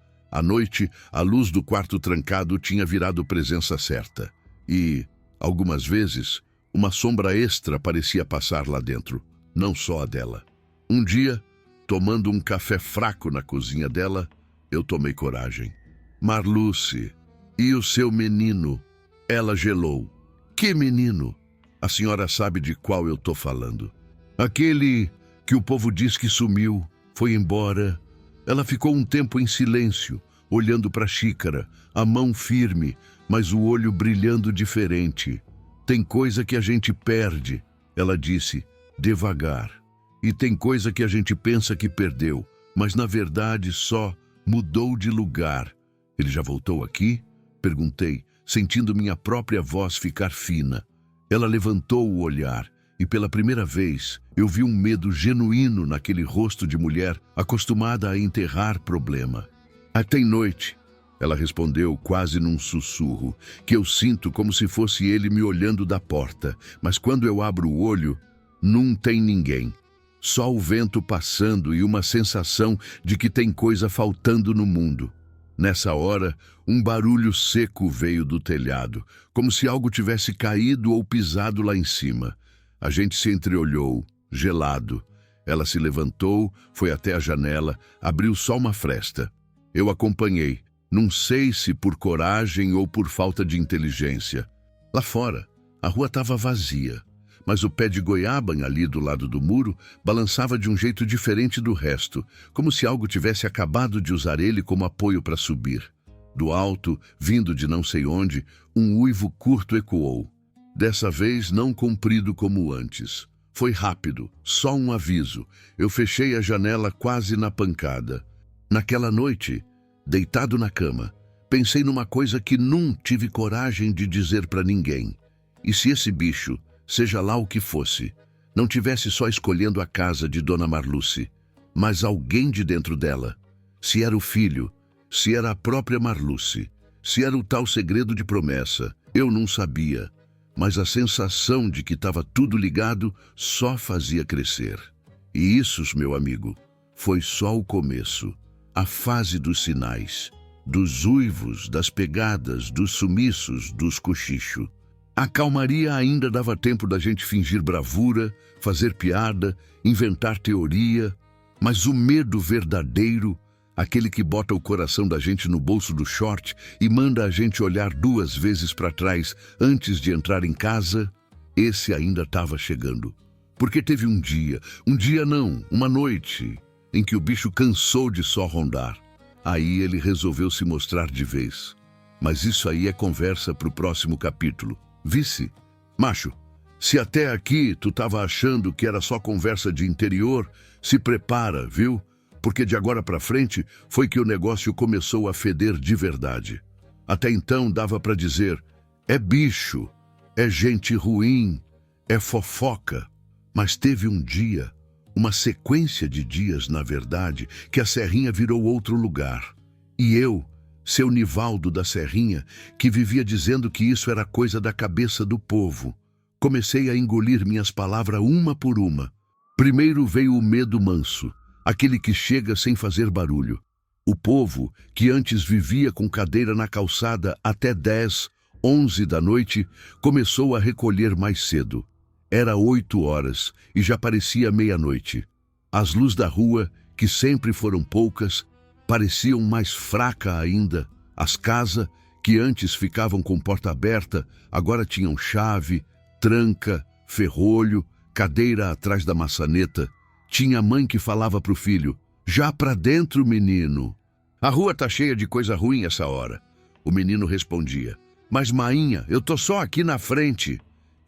noite, a luz do quarto trancado tinha virado presença certa. E, algumas vezes, uma sombra extra parecia passar lá dentro, não só a dela. Um dia, tomando um café fraco na cozinha dela, eu tomei coragem. Marluce, e o seu menino? Ela gelou. Que menino? A senhora sabe de qual eu tô falando. Aquele que o povo diz que sumiu, foi embora. Ela ficou um tempo em silêncio, olhando para a xícara, a mão firme, mas o olho brilhando diferente. Tem coisa que a gente perde, ela disse, devagar. E tem coisa que a gente pensa que perdeu, mas na verdade só mudou de lugar. Ele já voltou aqui? Perguntei, sentindo minha própria voz ficar fina. Ela levantou o olhar. E pela primeira vez, eu vi um medo genuíno naquele rosto de mulher acostumada a enterrar problema. Tem noite, ela respondeu quase num sussurro, que eu sinto como se fosse ele me olhando da porta, mas quando eu abro o olho, não tem ninguém. Só o vento passando e uma sensação de que tem coisa faltando no mundo. Nessa hora, um barulho seco veio do telhado, como se algo tivesse caído ou pisado lá em cima. A gente se entreolhou, gelado. Ela se levantou, foi até a janela, abriu só uma fresta. Eu acompanhei, não sei se por coragem ou por falta de inteligência. Lá fora, a rua estava vazia, mas o pé de goiaba ali do lado do muro balançava de um jeito diferente do resto, como se algo tivesse acabado de usar ele como apoio para subir. Do alto, vindo de não sei onde, um uivo curto ecoou. Dessa vez não comprido como antes. Foi rápido, só um aviso. Eu fechei a janela quase na pancada. Naquela noite, deitado na cama, pensei numa coisa que nunca tive coragem de dizer para ninguém. E se esse bicho, seja lá o que fosse, não tivesse só escolhendo a casa de Dona Marluce, mas alguém de dentro dela? Se era o filho, se era a própria Marluce, se era o tal segredo de promessa, eu não sabia. Mas a sensação de que estava tudo ligado só fazia crescer. E isso, meu amigo, foi só o começo. A fase dos sinais, dos uivos, das pegadas, dos sumiços, dos cochichos. A calmaria ainda dava tempo da gente fingir bravura, fazer piada, inventar teoria, mas o medo verdadeiro, aquele que bota o coração da gente no bolso do short e manda a gente olhar 2 vezes para trás antes de entrar em casa, esse ainda estava chegando. Porque teve um dia não, uma noite, em que o bicho cansou de só rondar. Aí ele resolveu se mostrar de vez. Mas isso aí é conversa para o próximo capítulo. Vice? Macho, se até aqui tu tava achando que era só conversa de interior, se prepara, viu? Porque de agora para frente foi que o negócio começou a feder de verdade. Até então dava para dizer, é bicho, é gente ruim, é fofoca. Mas teve um dia, uma sequência de dias, na verdade, que a Serrinha virou outro lugar. E eu, seu Nivaldo da Serrinha, que vivia dizendo que isso era coisa da cabeça do povo, comecei a engolir minhas palavras uma por uma. Primeiro veio o medo manso, aquele que chega sem fazer barulho. O povo, que antes vivia com cadeira na calçada até 10, 11 da noite, começou a recolher mais cedo. Era 8 horas e já parecia meia-noite. As luzes da rua, que sempre foram poucas, pareciam mais fracas ainda. As casas, que antes ficavam com porta aberta, agora tinham chave, tranca, ferrolho, cadeira atrás da maçaneta. Tinha mãe que falava pro filho, já pra dentro, menino. A rua tá cheia de coisa ruim essa hora. O menino respondia, mas mainha, eu tô só aqui na frente.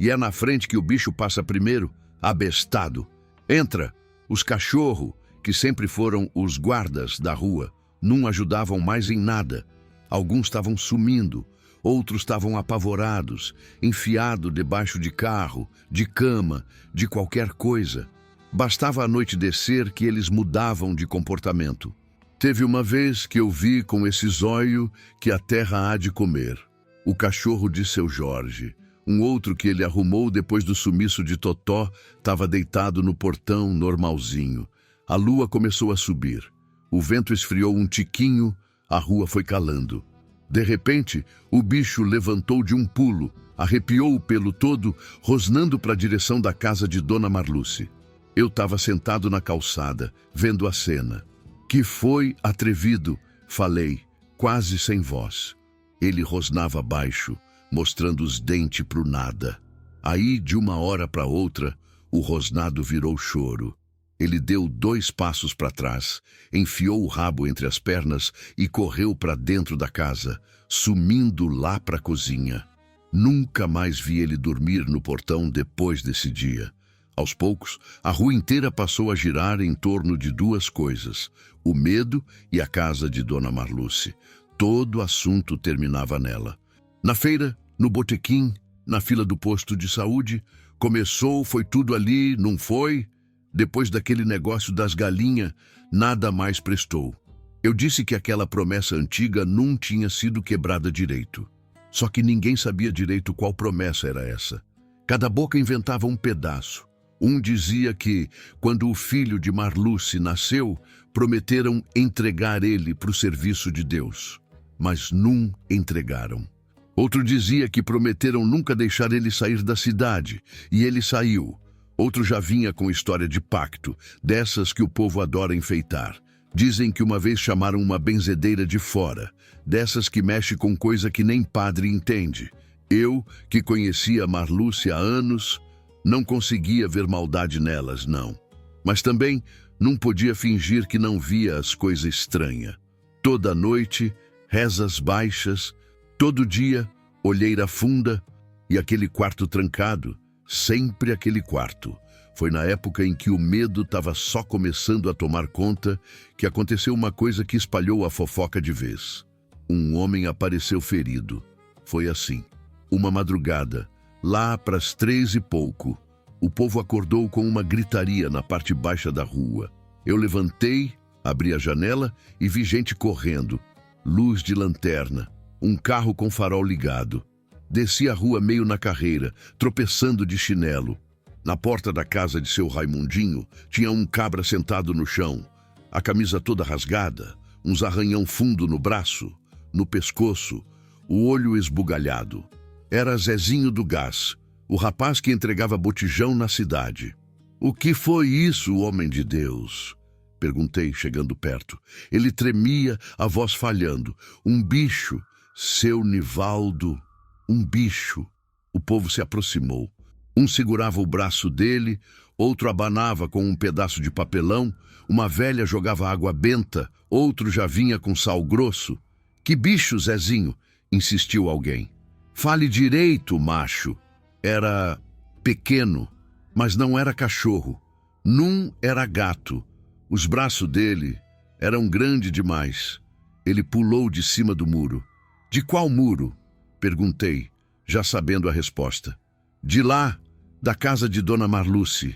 E é na frente que o bicho passa primeiro, abestado. Entra, os cachorros, que sempre foram os guardas da rua, não ajudavam mais em nada. Alguns estavam sumindo, outros estavam apavorados, enfiados debaixo de carro, de cama, de qualquer coisa. Bastava a noite descer que eles mudavam de comportamento. Teve uma vez que eu vi com esse zóio que a terra há de comer. O cachorro de seu Jorge. Um outro que ele arrumou depois do sumiço de Totó estava deitado no portão normalzinho. A lua começou a subir. O vento esfriou um tiquinho, a rua foi calando. De repente, o bicho levantou de um pulo, arrepiou o pelo todo, rosnando para a direção da casa de Dona Marluce. Eu estava sentado na calçada, vendo a cena. Que foi, atrevido, falei, quase sem voz. Ele rosnava baixo, mostrando os dentes pro nada. Aí, de uma hora para outra, o rosnado virou choro. Ele deu 2 passos para trás, enfiou o rabo entre as pernas e correu para dentro da casa, sumindo lá para a cozinha. Nunca mais vi ele dormir no portão depois desse dia. Aos poucos, a rua inteira passou a girar em torno de 2 coisas, o medo e a casa de Dona Marluce. Todo assunto terminava nela. Na feira, no botequim, na fila do posto de saúde, começou, foi tudo ali, não foi? Depois daquele negócio das galinhas, nada mais prestou. Eu disse que aquela promessa antiga não tinha sido quebrada direito. Só que ninguém sabia direito qual promessa era essa. Cada boca inventava um pedaço. Um dizia que, quando o filho de Marluce nasceu, prometeram entregar ele para o serviço de Deus. Mas não entregaram. Outro dizia que prometeram nunca deixar ele sair da cidade, e ele saiu. Outro já vinha com história de pacto, dessas que o povo adora enfeitar. Dizem que uma vez chamaram uma benzedeira de fora, dessas que mexe com coisa que nem padre entende. Eu, que conhecia Marluce há anos, não conseguia ver maldade nelas, não. Mas também não podia fingir que não via as coisas estranhas. Toda noite, rezas baixas, todo dia, olheira funda e aquele quarto trancado, sempre aquele quarto. Foi na época em que o medo estava só começando a tomar conta que aconteceu uma coisa que espalhou a fofoca de vez. Um homem apareceu ferido. Foi assim. Uma madrugada, lá para as 3 e pouco, o povo acordou com uma gritaria na parte baixa da rua. Eu levantei, abri a janela e vi gente correndo. Luz de lanterna, um carro com farol ligado. Desci a rua meio na carreira, tropeçando de chinelo. Na porta da casa de seu Raimundinho, tinha um cabra sentado no chão, a camisa toda rasgada, uns arranhão fundo no braço, no pescoço, o olho esbugalhado. Era Zezinho do Gás, o rapaz que entregava botijão na cidade. "O que foi isso, homem de Deus?" perguntei, chegando perto. Ele tremia, a voz falhando. "Um bicho, seu Nivaldo, um bicho." O povo se aproximou. Um segurava o braço dele, outro abanava com um pedaço de papelão, uma velha jogava água benta, outro já vinha com sal grosso. "Que bicho, Zezinho?" insistiu alguém. "Fale direito, macho." Era pequeno, mas não era cachorro. Num era gato. Os braços dele eram grandes demais. Ele pulou de cima do muro. "De qual muro?" perguntei, já sabendo a resposta. "De lá, da casa de Dona Marluce."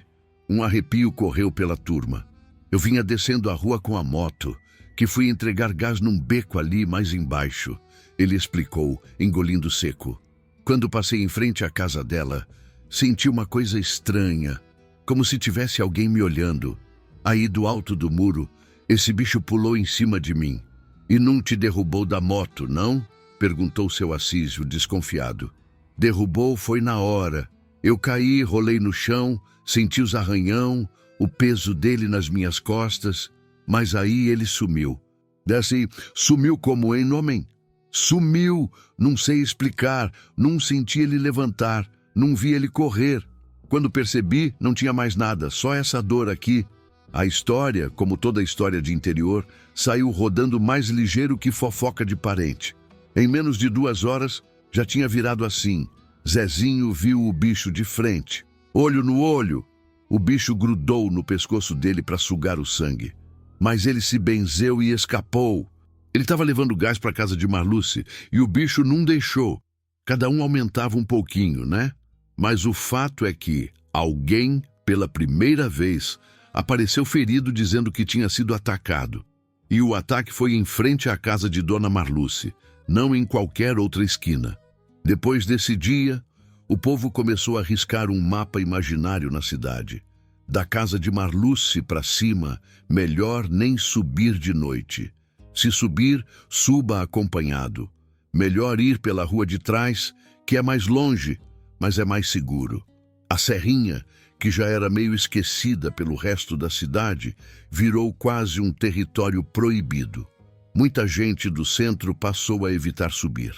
Um arrepio correu pela turma. Eu vinha descendo a rua com a moto, que fui entregar gás num beco ali mais embaixo. Ele explicou, engolindo seco. Quando passei em frente à casa dela, senti uma coisa estranha, como se tivesse alguém me olhando. Aí, do alto do muro, esse bicho pulou em cima de mim. "E não te derrubou da moto, não?" perguntou seu Assísio, desconfiado. "Derrubou foi na hora. Eu caí, rolei no chão, senti os arranhão, o peso dele nas minhas costas, mas aí ele sumiu." Desce, "Sumiu como, hein, homem?" "Sumiu, não sei explicar, não senti ele levantar, não vi ele correr. Quando percebi, não tinha mais nada, só essa dor aqui." A história, como toda história de interior, saiu rodando mais ligeiro que fofoca de parente. Em menos de 2 horas, já tinha virado assim. Zezinho viu o bicho de frente, olho no olho. O bicho grudou no pescoço dele para sugar o sangue. Mas ele se benzeu e escapou. Ele estava levando gás para a casa de Marluce e o bicho não deixou. Cada um aumentava um pouquinho, né? Mas o fato é que alguém, pela primeira vez, apareceu ferido dizendo que tinha sido atacado. E o ataque foi em frente à casa de Dona Marluce, não em qualquer outra esquina. Depois desse dia, o povo começou a riscar um mapa imaginário na cidade. Da casa de Marluce para cima, melhor nem subir de noite. Se subir, suba acompanhado. Melhor ir pela rua de trás, que é mais longe, mas é mais seguro. A serrinha, que já era meio esquecida pelo resto da cidade, virou quase um território proibido. Muita gente do centro passou a evitar subir.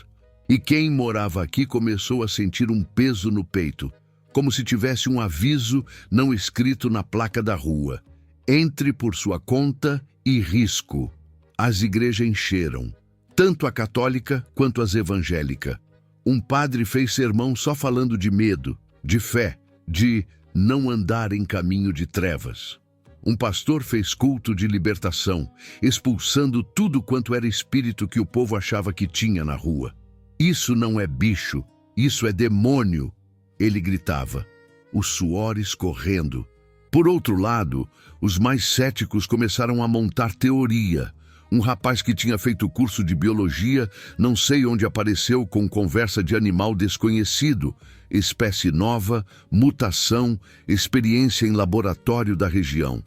E quem morava aqui começou a sentir um peso no peito, como se tivesse um aviso não escrito na placa da rua. Entre por sua conta e risco. As igrejas encheram, tanto a católica quanto as evangélicas. Um padre fez sermão só falando de medo, de fé, de não andar em caminho de trevas. Um pastor fez culto de libertação, expulsando tudo quanto era espírito que o povo achava que tinha na rua. "Isso não é bicho, isso é demônio", ele gritava, o suor escorrendo. Por outro lado, os mais céticos começaram a montar teoria. Um rapaz que tinha feito curso de biologia, não sei onde apareceu com conversa de animal desconhecido, espécie nova, mutação, experiência em laboratório da região.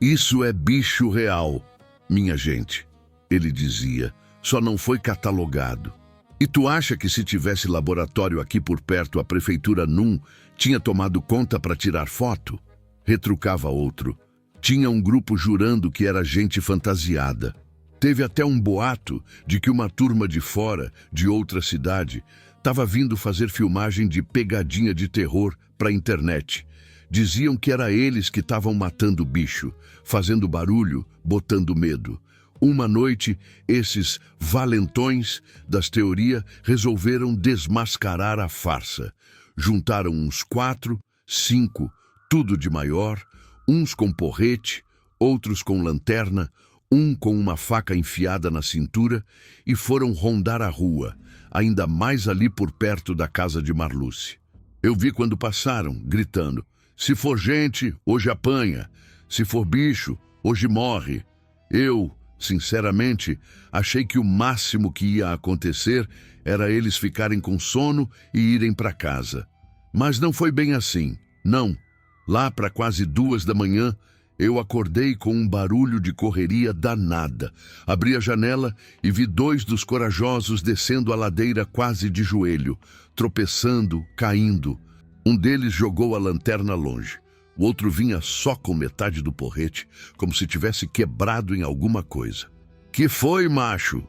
"Isso é bicho real, minha gente", ele dizia, "só não foi catalogado. E tu acha que se tivesse laboratório aqui por perto, a prefeitura não Tinha tomado conta para tirar foto? Retrucava outro. Tinha um grupo jurando que era gente fantasiada. Teve até um boato de que uma turma de fora, de outra cidade, estava vindo fazer filmagem de pegadinha de terror para a internet. Diziam que era eles que estavam matando o bicho, fazendo barulho, botando medo. Uma noite, esses valentões das teorias resolveram desmascarar a farsa. Juntaram uns 4, 5, tudo de maior, uns com porrete, outros com lanterna, um com uma faca enfiada na cintura, e foram rondar a rua, ainda mais ali por perto da casa de Marluce. Eu vi quando passaram, gritando: "Se for gente, hoje apanha. Se for bicho, hoje morre." Eu, sinceramente, achei que o máximo que ia acontecer era eles ficarem com sono e irem para casa. Mas não foi bem assim, não. Lá para quase 2 da manhã, eu acordei com um barulho de correria danada. Abri a janela e vi 2 dos corajosos descendo a ladeira quase de joelho, tropeçando, caindo. Um deles jogou a lanterna longe. O outro vinha só com metade do porrete, como se tivesse quebrado em alguma coisa. "Que foi, macho?"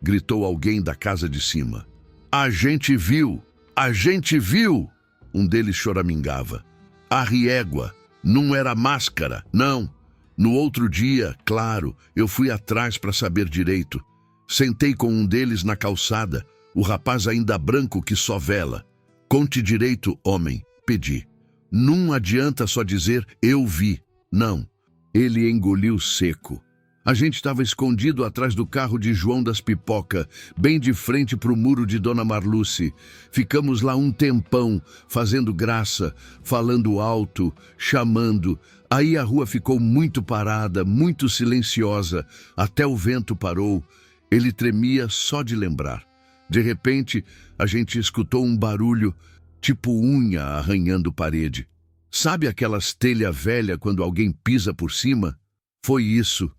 gritou alguém da casa de cima. "A gente viu! A gente viu!" Um deles choramingava. "A riégua! Não era máscara, não. No outro dia, claro, eu fui atrás para saber direito. Sentei com um deles na calçada, o rapaz ainda branco que só vela. Conte direito, homem, pedi. Não adianta só dizer eu vi. Não." Ele engoliu seco. A gente estava escondido atrás do carro de João das Pipoca, bem de frente para o muro de Dona Marluce. Ficamos lá um tempão, fazendo graça, falando alto, chamando. Aí a rua ficou muito parada, muito silenciosa, até o vento parou. Ele tremia só de lembrar. De repente, a gente escutou um barulho, tipo unha arranhando parede. Sabe aquelas telha velha quando alguém pisa por cima? Foi isso.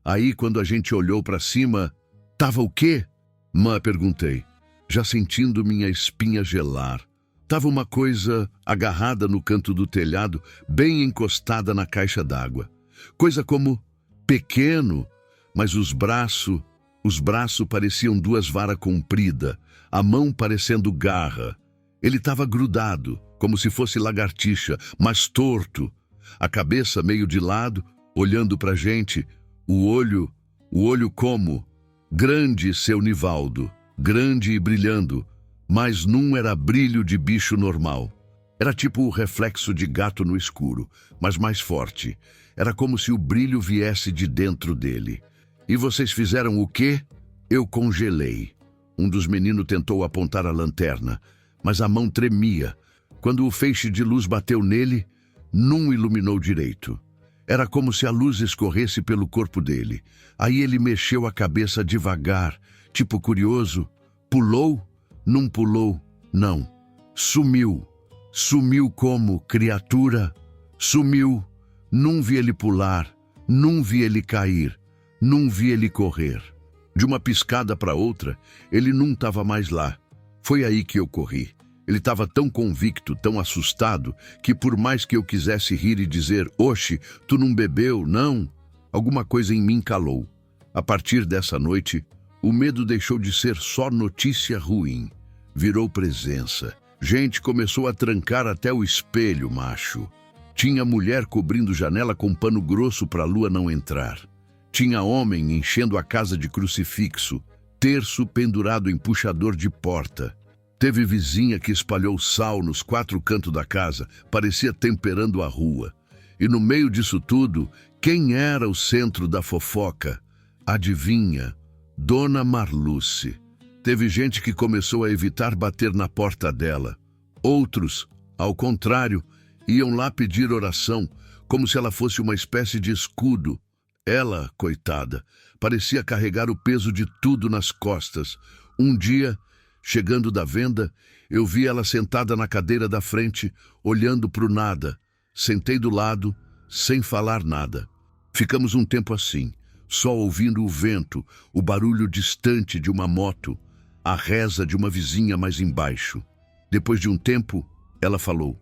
Aí, quando a gente olhou para cima, tava o quê? Mã, perguntei, já sentindo minha espinha gelar. Tava uma coisa agarrada no canto do telhado, bem encostada na caixa d'água. Coisa como pequeno, mas os braços pareciam 2 varas compridas, a mão parecendo garra. Ele estava grudado, como se fosse lagartixa, mas torto. A cabeça meio de lado, olhando pra gente. O olho como? Grande, seu Nivaldo, grande e brilhando, mas não era brilho de bicho normal. Era tipo o reflexo de gato no escuro, mas mais forte. Era como se o brilho viesse de dentro dele. "E vocês fizeram o quê?" Eu congelei. Um dos meninos tentou apontar a lanterna, mas a mão tremia. Quando o feixe de luz bateu nele, não iluminou direito. Era como se a luz escorresse pelo corpo dele. Aí ele mexeu a cabeça devagar, tipo curioso. Pulou? Não pulou, não. Sumiu. Sumiu como, criatura? Sumiu. Não vi ele pular, não vi ele cair, não vi ele correr. De uma piscada para outra, ele não estava mais lá. Foi aí que eu corri. Ele estava tão convicto, tão assustado, que por mais que eu quisesse rir e dizer, "Oxe, tu não bebeu, não?" Alguma coisa em mim calou. A partir dessa noite, o medo deixou de ser só notícia ruim. Virou presença. Gente começou a trancar até o espelho, macho. Tinha mulher cobrindo janela com pano grosso para a lua não entrar. Tinha homem enchendo a casa de crucifixo, terço pendurado em puxador de porta. Teve vizinha que espalhou sal nos 4 cantos da casa, parecia temperando a rua. E no meio disso tudo, quem era o centro da fofoca? Adivinha? Dona Marluce. Teve gente que começou a evitar bater na porta dela. Outros, ao contrário, iam lá pedir oração, como se ela fosse uma espécie de escudo. Ela, coitada, parecia carregar o peso de tudo nas costas. Um dia, chegando da venda, eu vi ela sentada na cadeira da frente, olhando para o nada. Sentei do lado, sem falar nada. Ficamos um tempo assim, só ouvindo o vento, o barulho distante de uma moto, a reza de uma vizinha mais embaixo. Depois de um tempo, ela falou,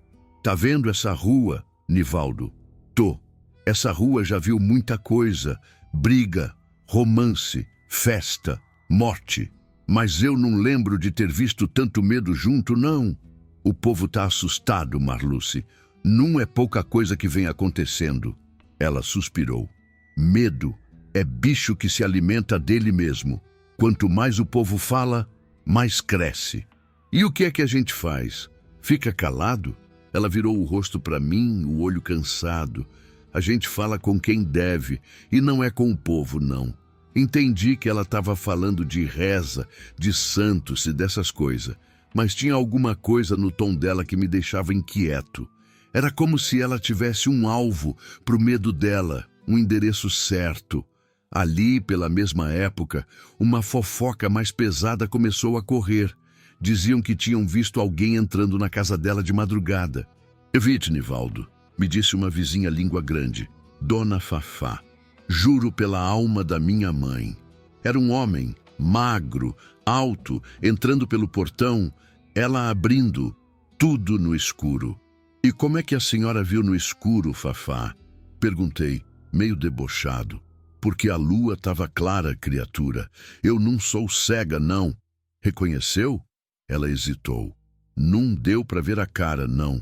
Tá vendo essa rua, Nivaldo? Tô. Essa rua já viu muita coisa. Briga, romance, festa, morte. Mas eu não lembro de ter visto tanto medo junto, não. O povo tá assustado, Marluce. Não é pouca coisa que vem acontecendo. Ela suspirou. Medo é bicho que se alimenta dele mesmo. Quanto mais o povo fala, mais cresce. E o que é que a gente faz? Fica calado? Ela virou o rosto para mim, o olho cansado. A gente fala com quem deve, e não é com o povo, não. Entendi que ela estava falando de reza, de santos e dessas coisas, mas tinha alguma coisa no tom dela que me deixava inquieto. Era como se ela tivesse um alvo pro medo dela, um endereço certo. Ali, pela mesma época, uma fofoca mais pesada começou a correr. Diziam que tinham visto alguém entrando na casa dela de madrugada. Evite, Nivaldo, me disse uma vizinha língua grande. Dona Fafá. Juro pela alma da minha mãe. Era um homem, magro, alto, entrando pelo portão, ela abrindo, tudo no escuro. E como é que a senhora viu no escuro, Fafá? Perguntei, meio debochado. Porque a lua estava clara, criatura. Eu não sou cega, não. Reconheceu? Ela hesitou. Não deu para ver a cara, não.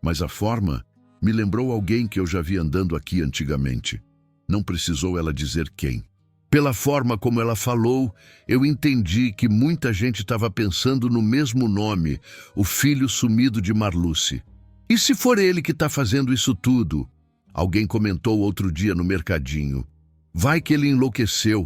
Mas a forma me lembrou alguém que eu já vi andando aqui antigamente. Não precisou ela dizer quem. Pela forma como ela falou, eu entendi que muita gente estava pensando no mesmo nome, o filho sumido de Marluce. E se for ele que está fazendo isso tudo? Alguém comentou outro dia no mercadinho. Vai que ele enlouqueceu.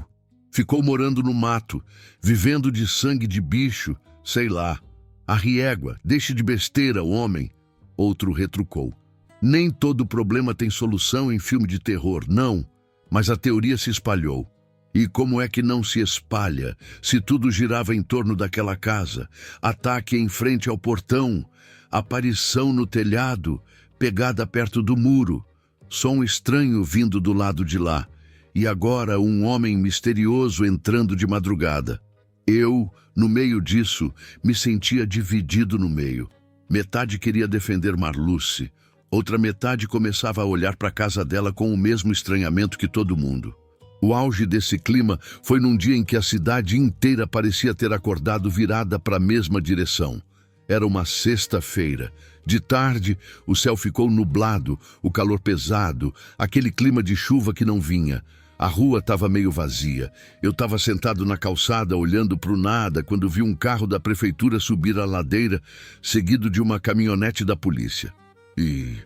Ficou morando no mato, vivendo de sangue de bicho, sei lá. A riégua, deixe de besteira, homem. Outro retrucou. Nem todo problema tem solução em filme de terror, não. Mas a teoria se espalhou. E como é que não se espalha, se tudo girava em torno daquela casa? Ataque em frente ao portão, aparição no telhado, pegada perto do muro, som estranho vindo do lado de lá. E agora um homem misterioso entrando de madrugada. Eu, no meio disso, me sentia dividido no meio. Metade queria defender Marluce, outra metade começava a olhar para a casa dela com o mesmo estranhamento que todo mundo. O auge desse clima foi num dia em que a cidade inteira parecia ter acordado virada para a mesma direção. Era uma sexta-feira. De tarde, o céu ficou nublado, o calor pesado, aquele clima de chuva que não vinha. A rua estava meio vazia. Eu estava sentado na calçada, olhando para o nada, quando vi um carro da prefeitura subir a ladeira, seguido de uma caminhonete da polícia. E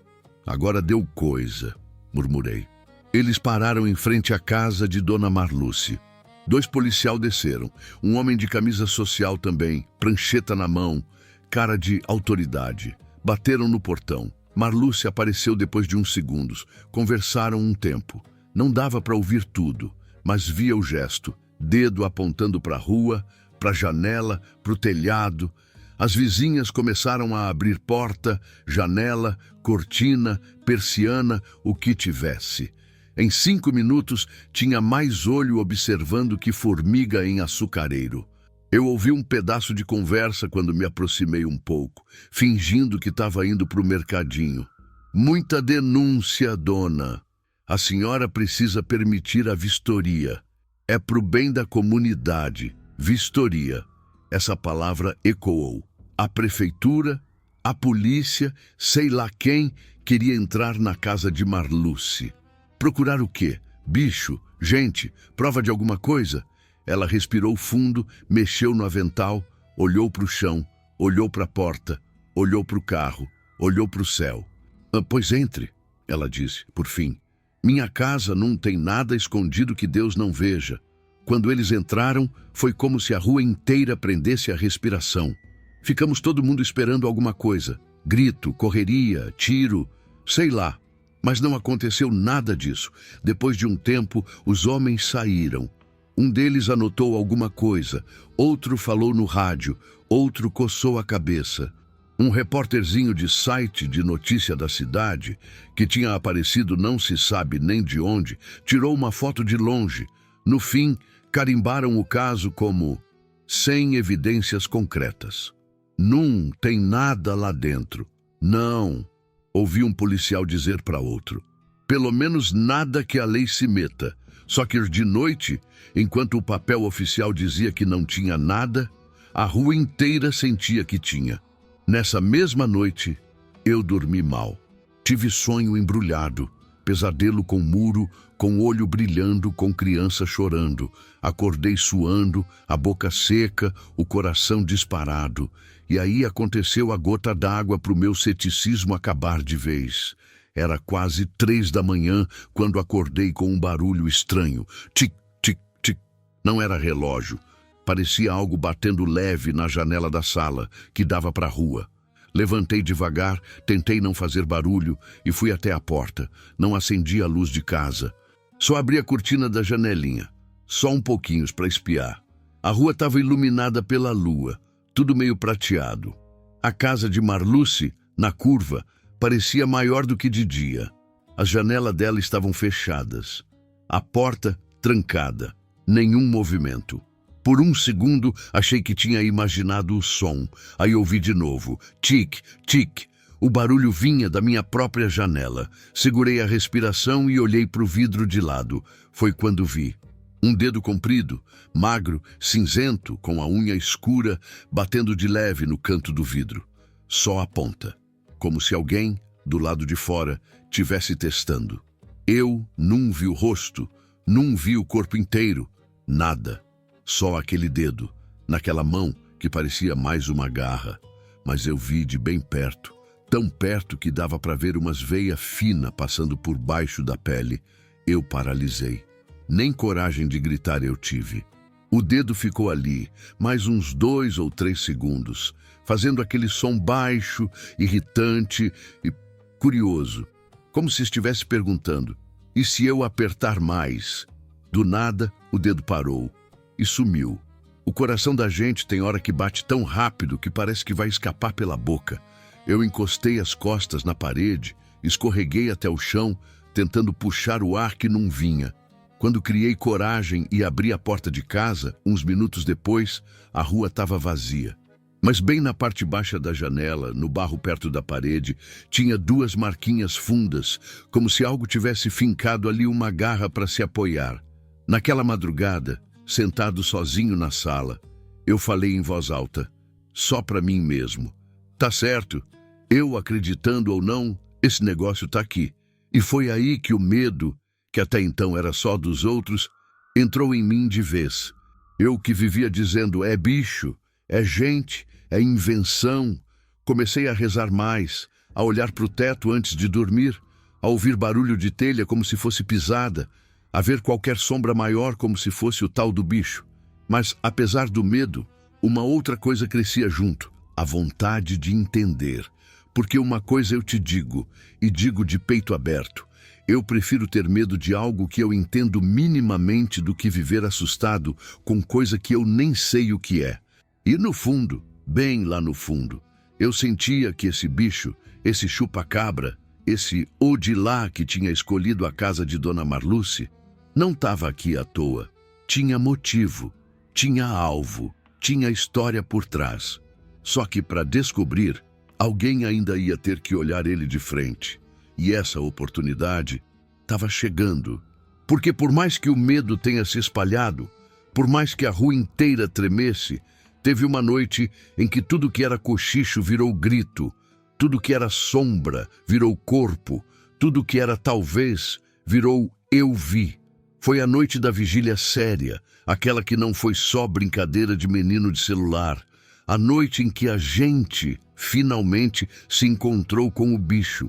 agora deu coisa, murmurei. Eles pararam em frente à casa de Dona Marluce. 2 policiais desceram, um homem de camisa social também, prancheta na mão, cara de autoridade. Bateram no portão. Marluce apareceu depois de uns segundos. Conversaram um tempo. Não dava para ouvir tudo, mas via o gesto, dedo apontando para a rua, para a janela, para o telhado. As vizinhas começaram a abrir porta, janela, cortina, persiana, o que tivesse. Em 5 minutos, tinha mais olho observando que formiga em açucareiro. Eu ouvi um pedaço de conversa quando me aproximei um pouco, fingindo que estava indo para o mercadinho. Muita denúncia, dona. A senhora precisa permitir a vistoria. É pro bem da comunidade. Vistoria. Essa palavra ecoou. A prefeitura, a polícia, sei lá quem, queria entrar na casa de Marluce. Procurar o quê? Bicho? Gente? Prova de alguma coisa? Ela respirou fundo, mexeu no avental, olhou para o chão, olhou para a porta, olhou para o carro, olhou para o céu. Pois entre, ela disse, por fim. Minha casa não tem nada escondido que Deus não veja. Quando eles entraram, foi como se a rua inteira prendesse a respiração. Ficamos todo mundo esperando alguma coisa. Grito, correria, tiro, sei lá. Mas não aconteceu nada disso. Depois de um tempo, os homens saíram. Um deles anotou alguma coisa, outro falou no rádio, outro coçou a cabeça. Um repórterzinho de site de notícia da cidade, que tinha aparecido não se sabe nem de onde, tirou uma foto de longe. No fim, carimbaram o caso como sem evidências concretas. Não tem nada lá dentro. Não. ouvi um policial dizer para outro. Pelo menos nada que a lei se meta. Só que de noite, enquanto o papel oficial dizia que não tinha nada, a rua inteira sentia que tinha. Nessa mesma noite, eu dormi mal. Tive sonho embrulhado, pesadelo com muro, com olho brilhando, com criança chorando. Acordei suando, a boca seca, o coração disparado. E aí aconteceu a gota d'água para o meu ceticismo acabar de vez. Era quase 3 da manhã quando acordei com um barulho estranho. Tic, tic, tic. Não era relógio. Parecia algo batendo leve na janela da sala, que dava para a rua. Levantei devagar, tentei não fazer barulho e fui até a porta. Não acendi a luz de casa. Só abri a cortina da janelinha. Só um pouquinho para espiar. A rua estava iluminada pela lua, tudo meio prateado. A casa de Marluce, na curva, parecia maior do que de dia. As janelas dela estavam fechadas. A porta trancada. Nenhum movimento. Por um segundo, achei que tinha imaginado o som. Aí ouvi de novo. Tic, tic. O barulho vinha da minha própria janela. Segurei a respiração e olhei para o vidro de lado. Foi quando vi. Um dedo comprido, magro, cinzento, com a unha escura, batendo de leve no canto do vidro. Só a ponta. Como se alguém, do lado de fora, tivesse testando. Eu não vi o rosto, não vi o corpo inteiro. Nada. Só aquele dedo, naquela mão que parecia mais uma garra. Mas eu vi de bem perto, tão perto que dava para ver umas veias finas passando por baixo da pele. Eu paralisei. Nem coragem de gritar eu tive. O dedo ficou ali, mais uns 2 ou 3 segundos, fazendo aquele som baixo, irritante e curioso, como se estivesse perguntando, e se eu apertar mais? Do nada, o dedo parou e sumiu. O coração da gente tem hora que bate tão rápido que parece que vai escapar pela boca. Eu encostei as costas na parede, escorreguei até o chão, tentando puxar o ar que não vinha. Quando criei coragem e abri a porta de casa, uns minutos depois, a rua estava vazia. Mas bem na parte baixa da janela, no barro perto da parede, tinha 2 marquinhas fundas, como se algo tivesse fincado ali uma garra para se apoiar. Naquela madrugada, sentado sozinho na sala, eu falei em voz alta, só para mim mesmo. Tá certo, eu acreditando ou não, esse negócio tá aqui. E foi aí que o medo, que até então era só dos outros, entrou em mim de vez. Eu que vivia dizendo, é bicho, é gente, é invenção. Comecei a rezar mais, a olhar para o teto antes de dormir, a ouvir barulho de telha como se fosse pisada, a ver qualquer sombra maior como se fosse o tal do bicho. Mas, apesar do medo, uma outra coisa crescia junto, a vontade de entender. Porque uma coisa eu te digo, e digo de peito aberto, eu prefiro ter medo de algo que eu entendo minimamente do que viver assustado com coisa que eu nem sei o que é. E no fundo, bem lá no fundo, eu sentia que esse bicho, esse chupa-cabra, esse Odilá que tinha escolhido a casa de Dona Marluce, não estava aqui à toa. Tinha motivo, tinha alvo, tinha história por trás. Só que para descobrir, alguém ainda ia ter que olhar ele de frente. E essa oportunidade estava chegando. Porque por mais que o medo tenha se espalhado, por mais que a rua inteira tremesse, teve uma noite em que tudo que era cochicho virou grito, tudo que era sombra virou corpo, tudo que era talvez virou eu vi. Foi a noite da vigília séria, aquela que não foi só brincadeira de menino de celular, a noite em que a gente finalmente se encontrou com o bicho.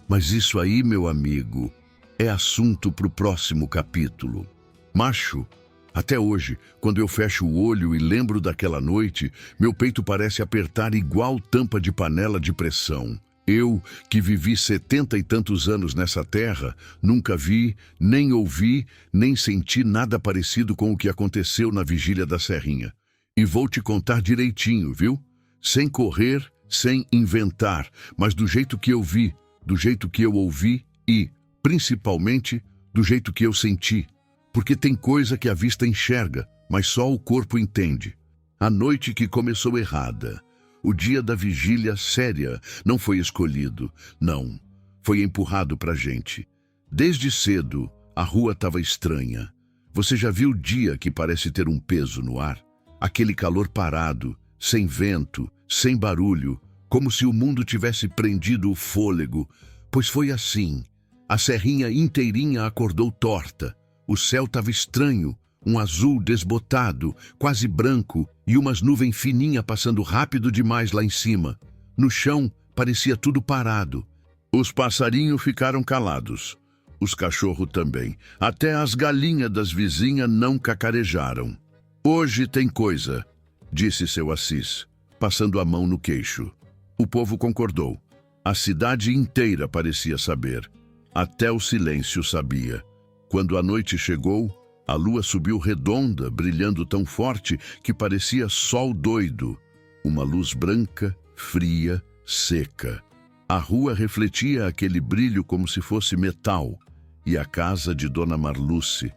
Mas isso aí, meu amigo, é assunto para o próximo capítulo. Macho, até hoje, quando eu fecho o olho e lembro daquela noite, meu peito parece apertar igual tampa de panela de pressão. Eu, que vivi 70 e tantos anos nessa terra, nunca vi, nem ouvi, nem senti nada parecido com o que aconteceu na vigília da Serrinha. E vou te contar direitinho, viu? Sem correr, sem inventar, mas do jeito que eu vi, do jeito que eu ouvi e, principalmente, do jeito que eu senti. Porque tem coisa que a vista enxerga, mas só o corpo entende. A noite que começou errada, o dia da vigília séria, não foi escolhido. Não, Foi empurrado para a gente. Desde cedo, a rua estava estranha. Você já viu o dia que parece ter um peso no ar? Aquele calor parado, sem vento, sem barulho, como se o mundo tivesse prendido o fôlego. Pois foi assim. A serrinha inteirinha acordou torta. O céu estava estranho, um azul desbotado, quase branco, e umas nuvens fininhas passando rápido demais lá em cima. No chão, parecia tudo parado. Os passarinhos ficaram calados. Os cachorros também. Até as galinhas das vizinhas não cacarejaram. Hoje tem coisa, disse seu Assis, passando a mão no queixo. O povo concordou. A cidade inteira parecia saber. Até o silêncio sabia. Quando a noite chegou, a lua subiu redonda, brilhando tão forte que parecia sol doido. Uma luz branca, fria, seca. A rua refletia aquele brilho como se fosse metal. E a casa de Dona Marluce,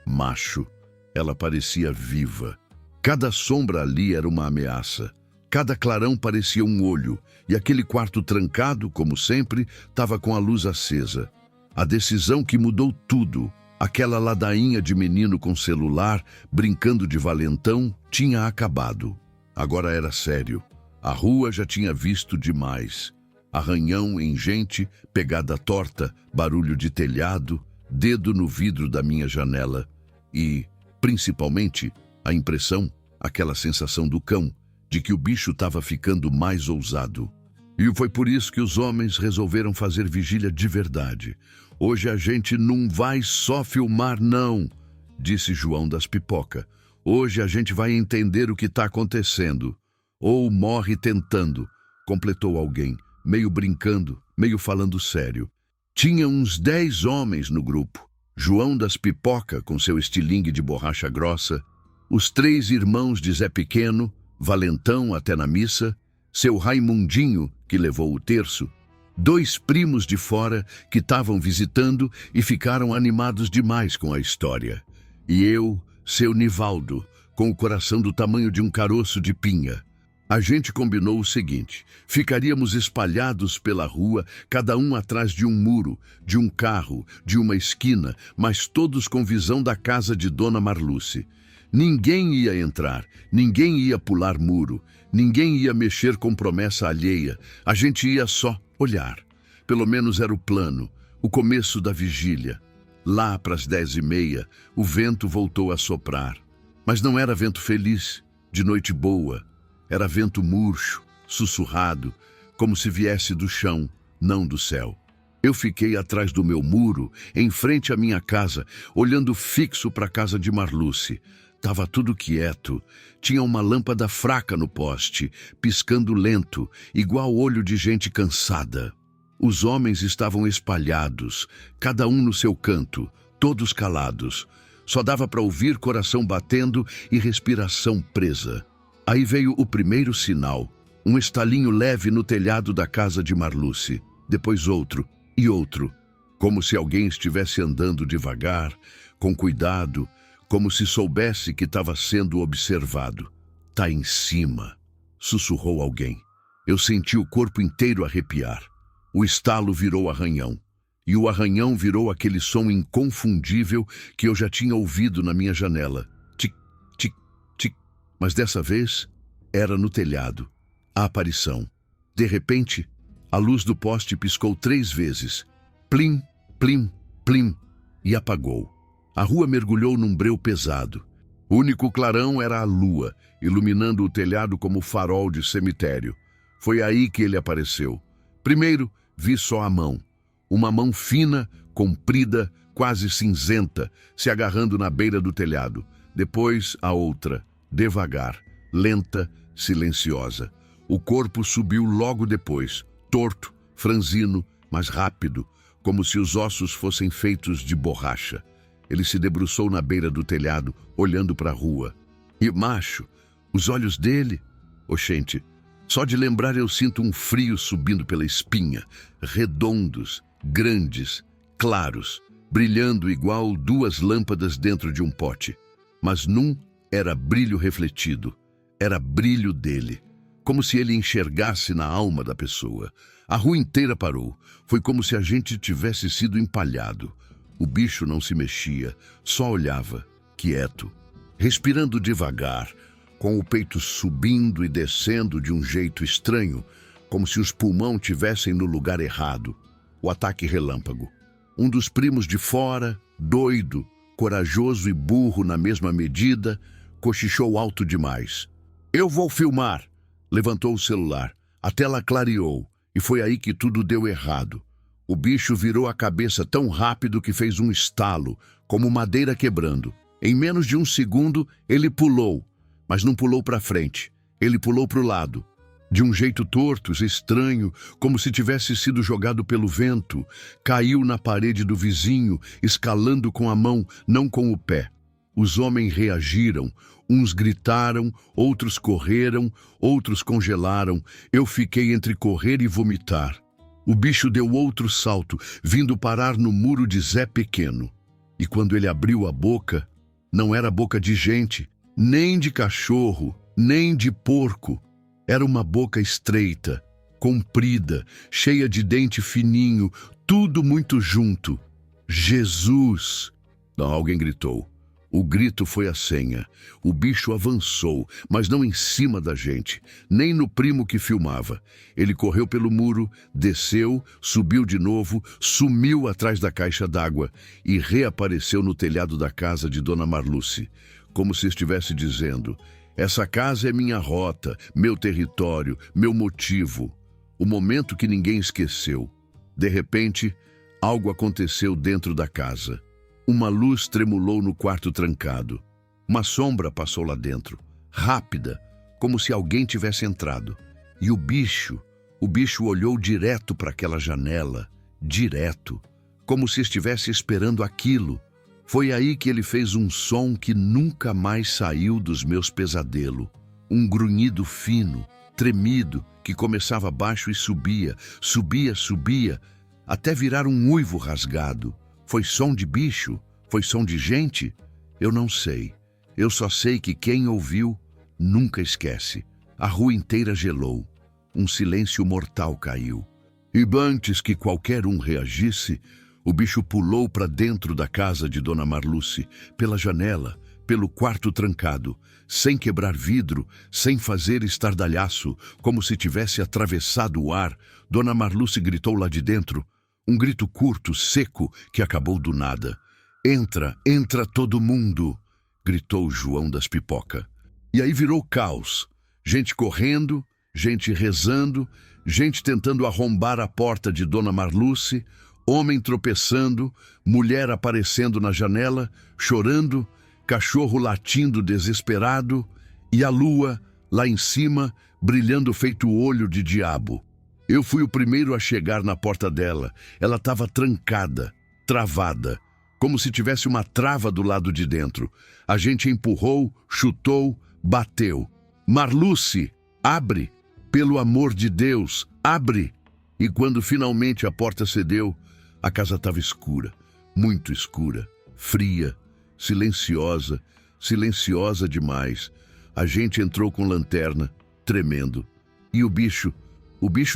macho, ela parecia viva. Cada sombra ali era uma ameaça. Cada clarão parecia um olho, e aquele quarto trancado, como sempre, estava com a luz acesa. A decisão que mudou tudo, aquela ladainha de menino com celular, brincando de valentão, tinha acabado. Agora era sério. A rua já tinha visto demais. Arranhão em gente, pegada torta, barulho de telhado, dedo no vidro da minha janela e, principalmente, a impressão, aquela sensação do cão, de que o bicho estava ficando mais ousado. E foi por isso que os homens resolveram fazer vigília de verdade. Hoje a gente não vai só filmar, não, disse João das Pipoca. Hoje a gente vai entender o que está acontecendo. Ou morre tentando, completou alguém, meio brincando, meio falando sério. Tinha uns 10 homens no grupo. João das Pipoca, com seu estilingue de borracha grossa, os 3 irmãos de Zé Pequeno, valentão até na missa, seu Raimundinho, que levou o terço, 2 primos de fora que estavam visitando e ficaram animados demais com a história. E eu, seu Nivaldo, com o coração do tamanho de um caroço de pinha. A gente combinou o seguinte: ficaríamos espalhados pela rua, cada um atrás de um muro, de um carro, de uma esquina, mas todos com visão da casa de Dona Marluce. Ninguém ia entrar, ninguém ia pular muro, ninguém ia mexer com promessa alheia. A gente ia só olhar. Pelo menos era o plano, o começo da vigília. Lá para as 10h30, o vento voltou a soprar. Mas não era vento feliz, de noite boa. Era vento murcho, sussurrado, como se viesse do chão, não do céu. Eu fiquei atrás do meu muro, em frente à minha casa, olhando fixo para a casa de Marluce. Tava tudo quieto. Tinha uma lâmpada fraca no poste, piscando lento, igual olho de gente cansada. Os homens estavam espalhados, cada um no seu canto, todos calados. Só dava para ouvir coração batendo e respiração presa. Aí veio o primeiro sinal, um estalinho leve no telhado da casa de Marluce, depois outro e outro, como se alguém estivesse andando devagar, com cuidado, como se soubesse que estava sendo observado. Tá em cima, sussurrou alguém. Eu senti o corpo inteiro arrepiar. O estalo virou arranhão, e o arranhão virou aquele som inconfundível que eu já tinha ouvido na minha janela. Mas dessa vez, era no telhado. A aparição. De repente, a luz do poste piscou 3 vezes. Plim, plim, plim, e apagou. A rua mergulhou num breu pesado. O único clarão era a lua, iluminando o telhado como farol de cemitério. Foi aí que ele apareceu. Primeiro, vi só a mão. Uma mão fina, comprida, quase cinzenta, se agarrando na beira do telhado. Depois, a outra. Devagar, lenta, silenciosa. O corpo subiu logo depois, torto, franzino, mas rápido, como se os ossos fossem feitos de borracha. Ele se debruçou na beira do telhado, olhando para a rua. E macho, os olhos dele... Oxente, só de lembrar eu sinto um frio subindo pela espinha, redondos, grandes, claros, brilhando igual 2 lâmpadas dentro de um pote. Mas num era brilho refletido, era brilho dele, como se ele enxergasse na alma da pessoa. A rua inteira parou. Foi como se a gente tivesse sido empalhado. O bicho não se mexia, só olhava, quieto, respirando devagar, com o peito subindo e descendo de um jeito estranho, como se os pulmões tivessem no lugar errado. O ataque relâmpago. Um dos primos de fora, doido, corajoso e burro na mesma medida, cochichou alto demais. "Eu vou filmar!" Levantou o celular. A tela clareou, e foi aí que tudo deu errado. O bicho virou a cabeça tão rápido que fez um estalo, como madeira quebrando. Em menos de um segundo, ele pulou, mas não pulou para frente. Ele pulou para o lado. De um jeito torto, estranho, como se tivesse sido jogado pelo vento, caiu na parede do vizinho, escalando com a mão, não com o pé. Os homens reagiram, uns gritaram, outros correram, outros congelaram. Eu fiquei entre correr e vomitar. O bicho deu outro salto, vindo parar no muro de Zé Pequeno. E quando ele abriu a boca, não era boca de gente, nem de cachorro, nem de porco. Era uma boca estreita, comprida, cheia de dente fininho, tudo muito junto. Jesus! Não, alguém gritou. O grito foi a senha. O bicho avançou, mas não em cima da gente, nem no primo que filmava. Ele correu pelo muro, desceu, subiu de novo, sumiu atrás da caixa d'água e reapareceu no telhado da casa de Dona Marluce, como se estivesse dizendo: "Essa casa é minha rota, meu território, meu motivo." O momento que ninguém esqueceu. De repente, algo aconteceu dentro da casa. Uma luz tremulou no quarto trancado. Uma sombra passou lá dentro, rápida, como se alguém tivesse entrado. E o bicho olhou direto para aquela janela, direto, como se estivesse esperando aquilo. Foi aí que ele fez um som que nunca mais saiu dos meus pesadelos. Um grunhido fino, tremido, que começava baixo e subia, subia, subia, até virar um uivo rasgado. Foi som de bicho? Foi som de gente? Eu não sei. Eu só sei que quem ouviu nunca esquece. A rua inteira gelou. Um silêncio mortal caiu. E antes que qualquer um reagisse, o bicho pulou para dentro da casa de Dona Marluce, pela janela, pelo quarto trancado, sem quebrar vidro, sem fazer estardalhaço, como se tivesse atravessado o ar. Dona Marluce gritou lá de dentro, um grito curto, seco, que acabou do nada. "Entra, entra todo mundo!" gritou João das Pipoca. E aí virou caos. Gente correndo, gente rezando, gente tentando arrombar a porta de Dona Marluce, homem tropeçando, mulher aparecendo na janela, chorando, cachorro latindo desesperado, e a lua, lá em cima, brilhando feito olho de diabo. Eu fui o primeiro a chegar na porta dela. Ela estava trancada, travada, como se tivesse uma trava do lado de dentro. A gente empurrou, chutou, bateu. "Marluce, abre! Pelo amor de Deus, abre!" E quando finalmente a porta cedeu, a casa estava escura, muito escura, fria, silenciosa, silenciosa demais. A gente entrou com lanterna, tremendo. E o bicho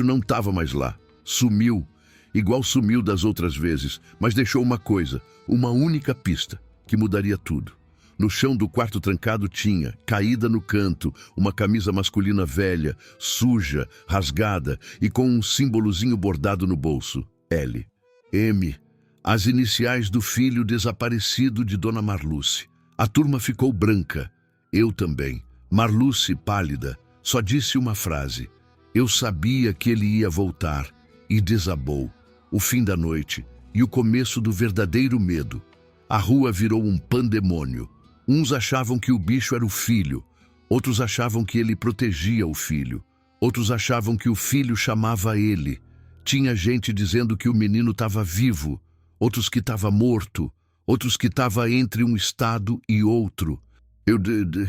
não estava mais lá. Sumiu, igual sumiu das outras vezes, mas deixou uma coisa, uma única pista, que mudaria tudo. No chão do quarto trancado tinha, caída no canto, uma camisa masculina velha, suja, rasgada e com um símbolozinho bordado no bolso. L. M. As iniciais do filho desaparecido de Dona Marluce. A turma ficou branca. Eu também. Marluce, pálida, só disse uma frase. Eu sabia que ele ia voltar. E desabou. O fim da noite e o começo do verdadeiro medo. A rua virou um pandemônio. Uns achavam que o bicho era o filho. Outros achavam que ele protegia o filho. Outros achavam que o filho chamava ele. Tinha gente dizendo que o menino estava vivo. Outros que estava morto. Outros que estava entre um estado e outro.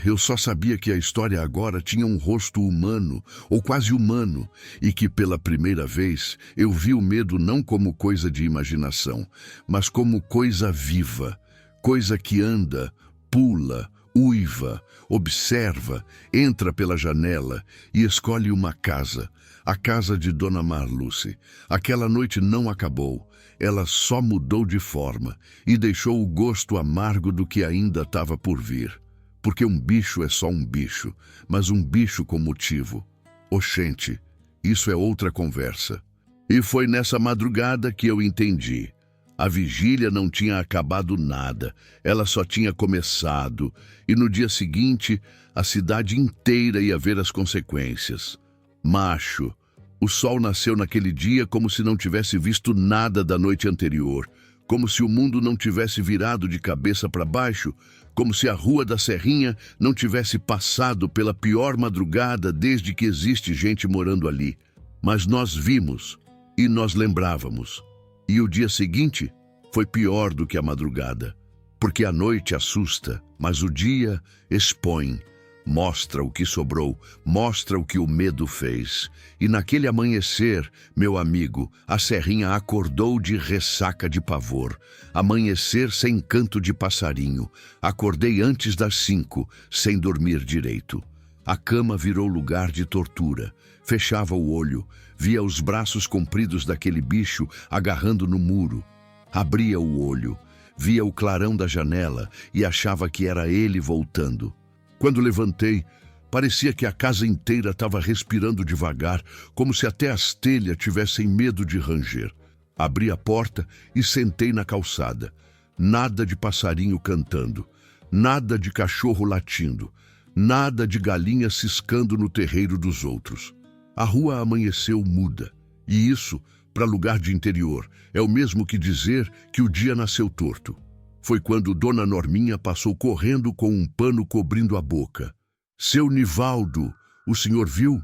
Eu só sabia que a história agora tinha um rosto humano, ou quase humano, e que pela primeira vez eu vi o medo não como coisa de imaginação, mas como coisa viva, coisa que anda, pula, Uiva, observa, entra pela janela e escolhe uma casa, a casa de Dona Marluce. Aquela noite não acabou, ela só mudou de forma e deixou o gosto amargo do que ainda estava por vir. Porque um bicho é só um bicho, mas um bicho com motivo. Oxente, isso é outra conversa. E foi nessa madrugada que eu entendi. A vigília não tinha acabado nada, ela só tinha começado, e no dia seguinte, a cidade inteira ia ver as consequências. Macho, o sol nasceu naquele dia como se não tivesse visto nada da noite anterior, como se o mundo não tivesse virado de cabeça para baixo, como se a Rua da Serrinha não tivesse passado pela pior madrugada desde que existe gente morando ali. Mas nós vimos e nós lembrávamos. E o dia seguinte foi pior do que a madrugada, porque a noite assusta, mas o dia expõe, mostra o que sobrou, mostra o que o medo fez. E naquele amanhecer, meu amigo, a Serrinha acordou de ressaca de pavor. Amanhecer sem canto de passarinho. Acordei antes das 5, sem dormir direito. A cama virou lugar de tortura. Fechava o olho, via os braços compridos daquele bicho agarrando no muro. Abria o olho, via o clarão da janela e achava que era ele voltando. Quando levantei, parecia que a casa inteira estava respirando devagar, como se até as telhas tivessem medo de ranger. Abri a porta e sentei na calçada. Nada de passarinho cantando, nada de cachorro latindo, nada de galinha ciscando no terreiro dos outros. A rua amanheceu muda, e isso, para lugar de interior, é o mesmo que dizer que o dia nasceu torto. Foi quando Dona Norminha passou correndo com um pano cobrindo a boca. Seu Nivaldo, o senhor viu?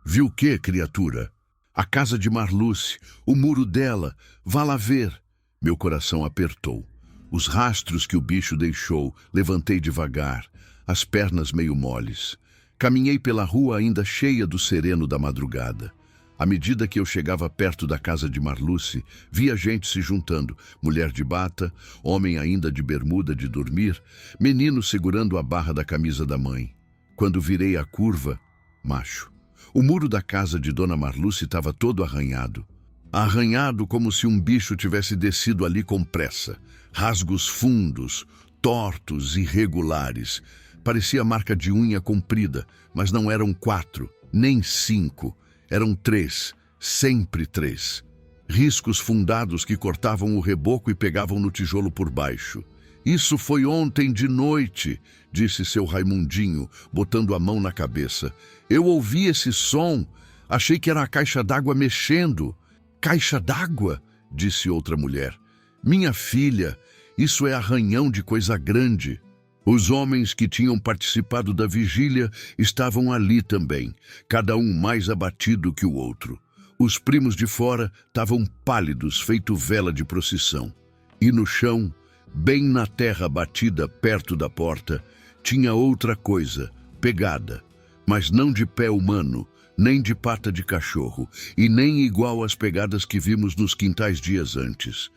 Viu o quê, criatura? A casa de Marluce, o muro dela, vá lá ver. Meu coração apertou. Os rastros que o bicho deixou, levantei devagar, as pernas meio moles. Caminhei pela rua ainda cheia do sereno da madrugada. À medida que eu chegava perto da casa de Marluce, via gente se juntando, mulher de bata, homem ainda de bermuda de dormir, menino segurando a barra da camisa da mãe. Quando virei a curva, macho. O muro da casa de Dona Marluce estava todo arranhado. Arranhado como se um bicho tivesse descido ali com pressa. Rasgos fundos, tortos, irregulares. Parecia marca de unha comprida, mas não eram 4, nem 5. Eram 3, sempre 3. Riscos fundados que cortavam o reboco e pegavam no tijolo por baixo. Isso foi ontem de noite, disse seu Raimundinho, botando a mão na cabeça. Eu ouvi esse som, achei que era a caixa d'água mexendo. Caixa d'água? Disse outra mulher. Minha filha, isso é arranhão de coisa grande. Os homens que tinham participado da vigília estavam ali também, cada um mais abatido que o outro. Os primos de fora estavam pálidos, feito vela de procissão. E no chão, bem na terra batida perto da porta, tinha outra coisa, pegada, mas não de pé humano, nem de pata de cachorro, e nem igual às pegadas que vimos nos quintais dias antes.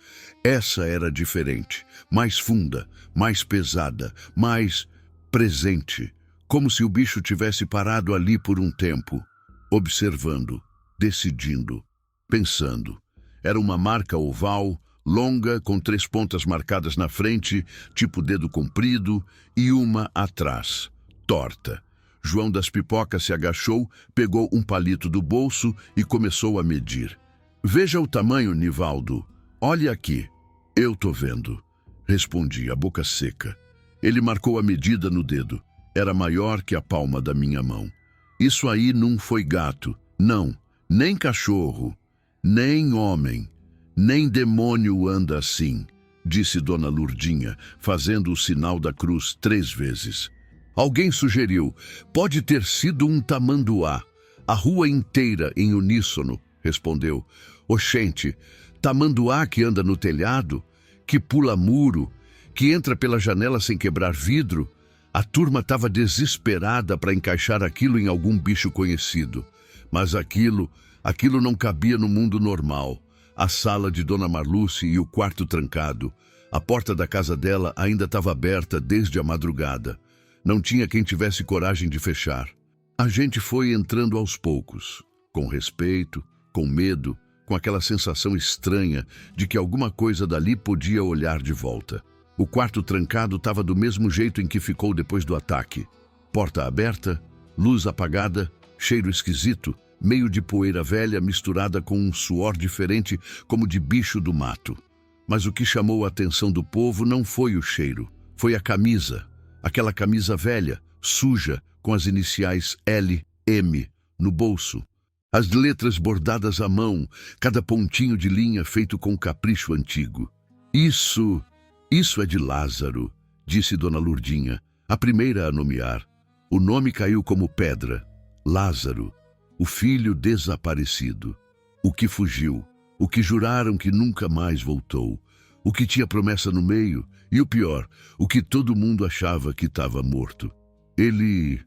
Essa era diferente, mais funda, mais pesada, mais presente, como se o bicho tivesse parado ali por um tempo, observando, decidindo, pensando. Era uma marca oval, longa, com 3 pontas marcadas na frente, tipo dedo comprido, e uma atrás, torta. João das Pipocas se agachou, pegou um palito do bolso e começou a medir. Veja o tamanho, Nivaldo. Olha aqui. Eu tô vendo. Respondi, a boca seca. Ele marcou a medida no dedo. Era maior que a palma da minha mão. Isso aí não foi gato. Não. Nem cachorro. Nem homem. Nem demônio anda assim, disse Dona Lurdinha, fazendo o sinal da cruz 3 vezes. Alguém sugeriu, pode ter sido um tamanduá. A rua inteira em uníssono, respondeu. Oxente, tamanduá que anda no telhado, que pula muro, que entra pela janela sem quebrar vidro. A turma estava desesperada para encaixar aquilo em algum bicho conhecido. Mas aquilo não cabia no mundo normal. A sala de Dona Marluce e o quarto trancado. A porta da casa dela ainda estava aberta desde a madrugada. Não tinha quem tivesse coragem de fechar. A gente foi entrando aos poucos, com respeito, com medo, com aquela sensação estranha de que alguma coisa dali podia olhar de volta. O quarto trancado estava do mesmo jeito em que ficou depois do ataque. Porta aberta, luz apagada, cheiro esquisito, meio de poeira velha misturada com um suor diferente como de bicho do mato. Mas o que chamou a atenção do povo não foi o cheiro, foi a camisa. Aquela camisa velha, suja, com as iniciais L.M. no bolso. As letras bordadas à mão, cada pontinho de linha feito com capricho antigo. Isso é de Lázaro, disse Dona Lurdinha, a primeira a nomear. O nome caiu como pedra. Lázaro, o filho desaparecido. O que fugiu, o que juraram que nunca mais voltou, o que tinha promessa no meio e o pior, o que todo mundo achava que estava morto. Ele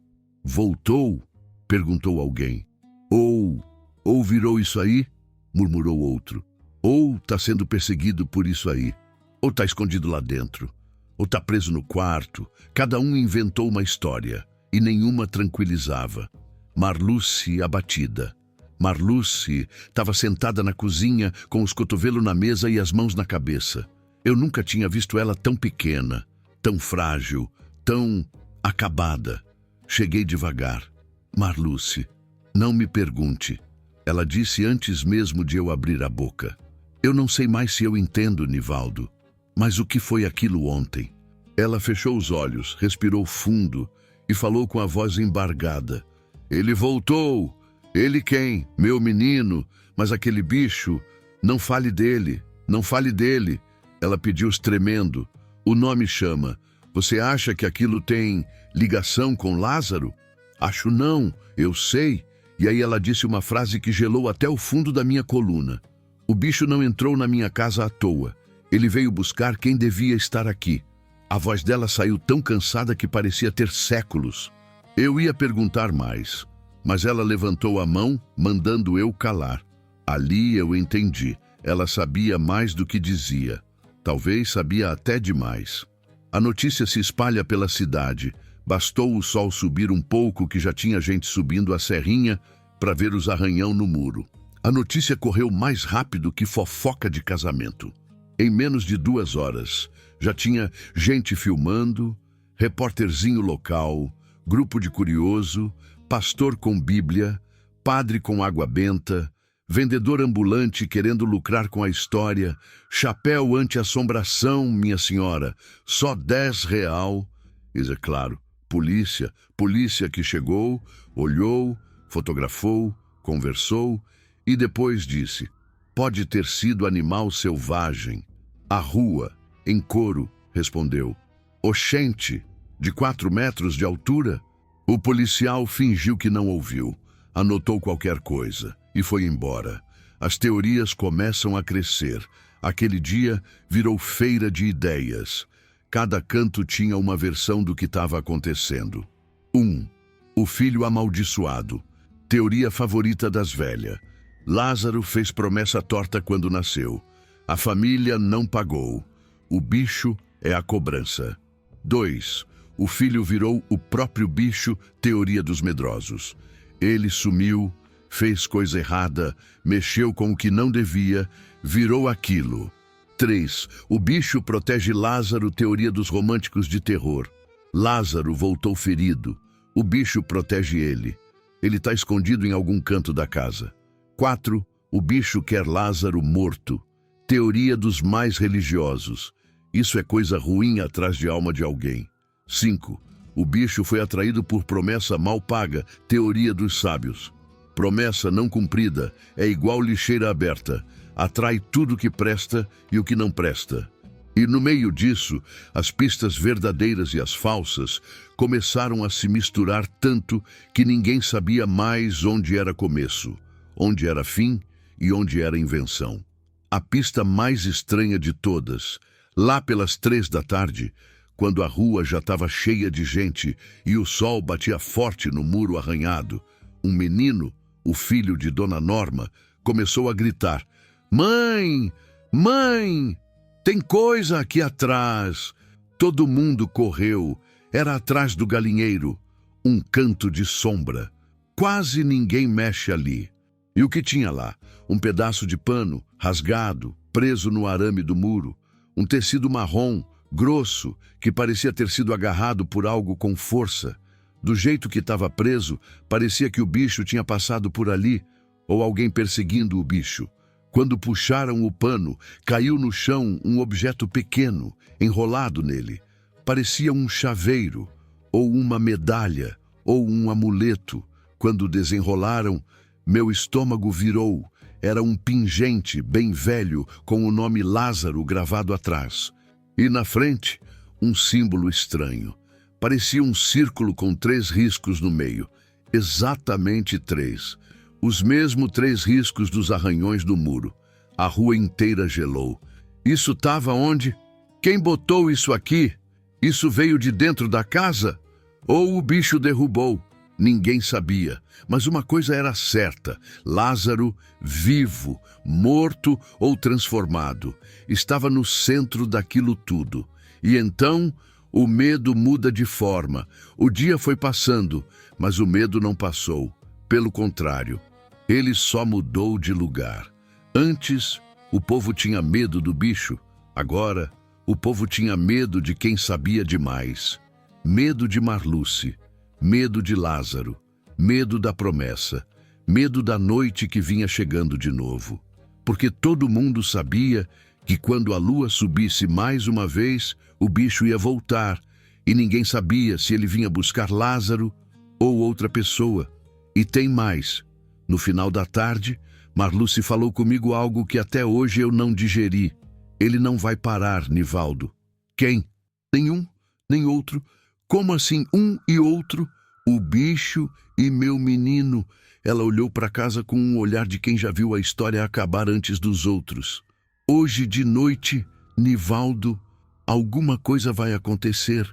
voltou? Perguntou alguém. Ou virou isso aí? Murmurou outro. Ou está sendo perseguido por isso aí. Ou está escondido lá dentro. Ou está preso no quarto. Cada um inventou uma história e nenhuma tranquilizava. Marluce abatida. Marluce estava sentada na cozinha com os cotovelos na mesa e as mãos na cabeça. Eu nunca tinha visto ela tão pequena, tão frágil, tão acabada. Cheguei devagar. Marluce, não me pergunte. Ela disse antes mesmo de eu abrir a boca. Eu não sei mais se eu entendo, Nivaldo. Mas o que foi aquilo ontem? Ela fechou os olhos, respirou fundo e falou com a voz embargada. Ele voltou. Ele quem? Meu menino. Mas aquele bicho, não fale dele, não fale dele. Ela pediu tremendo. O nome chama. Você acha que aquilo tem ligação com Lázaro? Acho não, eu sei. E aí ela disse uma frase que gelou até o fundo da minha coluna. O bicho não entrou na minha casa à toa. Ele veio buscar quem devia estar aqui. A voz dela saiu tão cansada que parecia ter séculos. Eu ia perguntar mais, mas ela levantou a mão, mandando eu calar. Ali eu entendi. Ela sabia mais do que dizia. Talvez sabia até demais. A notícia se espalha pela cidade. Bastou o sol subir um pouco que já tinha gente subindo a serrinha para ver os arranhão no muro. A notícia correu mais rápido que fofoca de casamento. Em menos de 2 horas, já tinha gente filmando, repórterzinho local, grupo de curioso, pastor com Bíblia, padre com água benta, vendedor ambulante querendo lucrar com a história, chapéu anti-assombração, minha senhora, só R$10. Isso é claro, polícia que chegou, olhou, fotografou, conversou e depois disse, pode ter sido animal selvagem. A rua, em coro, respondeu, oxente, de 4 metros de altura? O policial fingiu que não ouviu, anotou qualquer coisa e foi embora. As teorias começam a crescer. Aquele dia virou feira de ideias. Cada canto tinha uma versão do que estava acontecendo. 1. O filho amaldiçoado. Teoria favorita das velhas. Lázaro fez promessa torta quando nasceu. A família não pagou. O bicho é a cobrança. 2. O filho virou o próprio bicho, teoria dos medrosos. Ele sumiu, fez coisa errada, mexeu com o que não devia, virou aquilo. 3. O bicho protege Lázaro, teoria dos românticos de terror. Lázaro voltou ferido. O bicho protege ele. Ele está escondido em algum canto da casa. 4. O bicho quer Lázaro morto. Teoria dos mais religiosos. Isso é coisa ruim atrás de alma de alguém. 5. O bicho foi atraído por promessa mal paga, teoria dos sábios. Promessa não cumprida é igual lixeira aberta. Atrai tudo que presta e o que não presta. E no meio disso, as pistas verdadeiras e as falsas começaram a se misturar tanto que ninguém sabia mais onde era começo, onde era fim e onde era invenção. A pista mais estranha de todas, lá pelas 3 da tarde, quando a rua já estava cheia de gente e o sol batia forte no muro arranhado, um menino, o filho de Dona Norma, começou a gritar, Mãe! Mãe! Tem coisa aqui atrás! Todo mundo correu. Era atrás do galinheiro, um canto de sombra. Quase ninguém mexe ali. E o que tinha lá? Um pedaço de pano, rasgado, preso no arame do muro. Um tecido marrom, grosso, que parecia ter sido agarrado por algo com força. Do jeito que estava preso, parecia que o bicho tinha passado por ali, ou alguém perseguindo o bicho. Quando puxaram o pano, caiu no chão um objeto pequeno, enrolado nele. Parecia um chaveiro, ou uma medalha, ou um amuleto. Quando desenrolaram, meu estômago virou. Era um pingente bem velho, com o nome Lázaro gravado atrás. E na frente, um símbolo estranho. Parecia um círculo com 3 riscos no meio. Exatamente 3. Os mesmos 3 riscos dos arranhões do muro. A rua inteira gelou. Isso estava onde? Quem botou isso aqui? Isso veio de dentro da casa? Ou o bicho derrubou? Ninguém sabia. Mas uma coisa era certa: Lázaro, vivo, morto ou transformado, estava no centro daquilo tudo. E então o medo muda de forma. O dia foi passando, mas o medo não passou. Pelo contrário, ele só mudou de lugar. Antes, o povo tinha medo do bicho. Agora, o povo tinha medo de quem sabia demais. Medo de Marluce, medo de Lázaro, medo da promessa, medo da noite que vinha chegando de novo. Porque todo mundo sabia que quando a lua subisse mais uma vez, o bicho ia voltar, e ninguém sabia se ele vinha buscar Lázaro ou outra pessoa. E tem mais. No final da tarde, Marluce falou comigo algo que até hoje eu não digeri. Ele não vai parar, Nivaldo. Quem? Nenhum, nem outro. Como assim um e outro? O bicho e meu menino. Ela olhou para casa com um olhar de quem já viu a história acabar antes dos outros. Hoje de noite, Nivaldo, alguma coisa vai acontecer.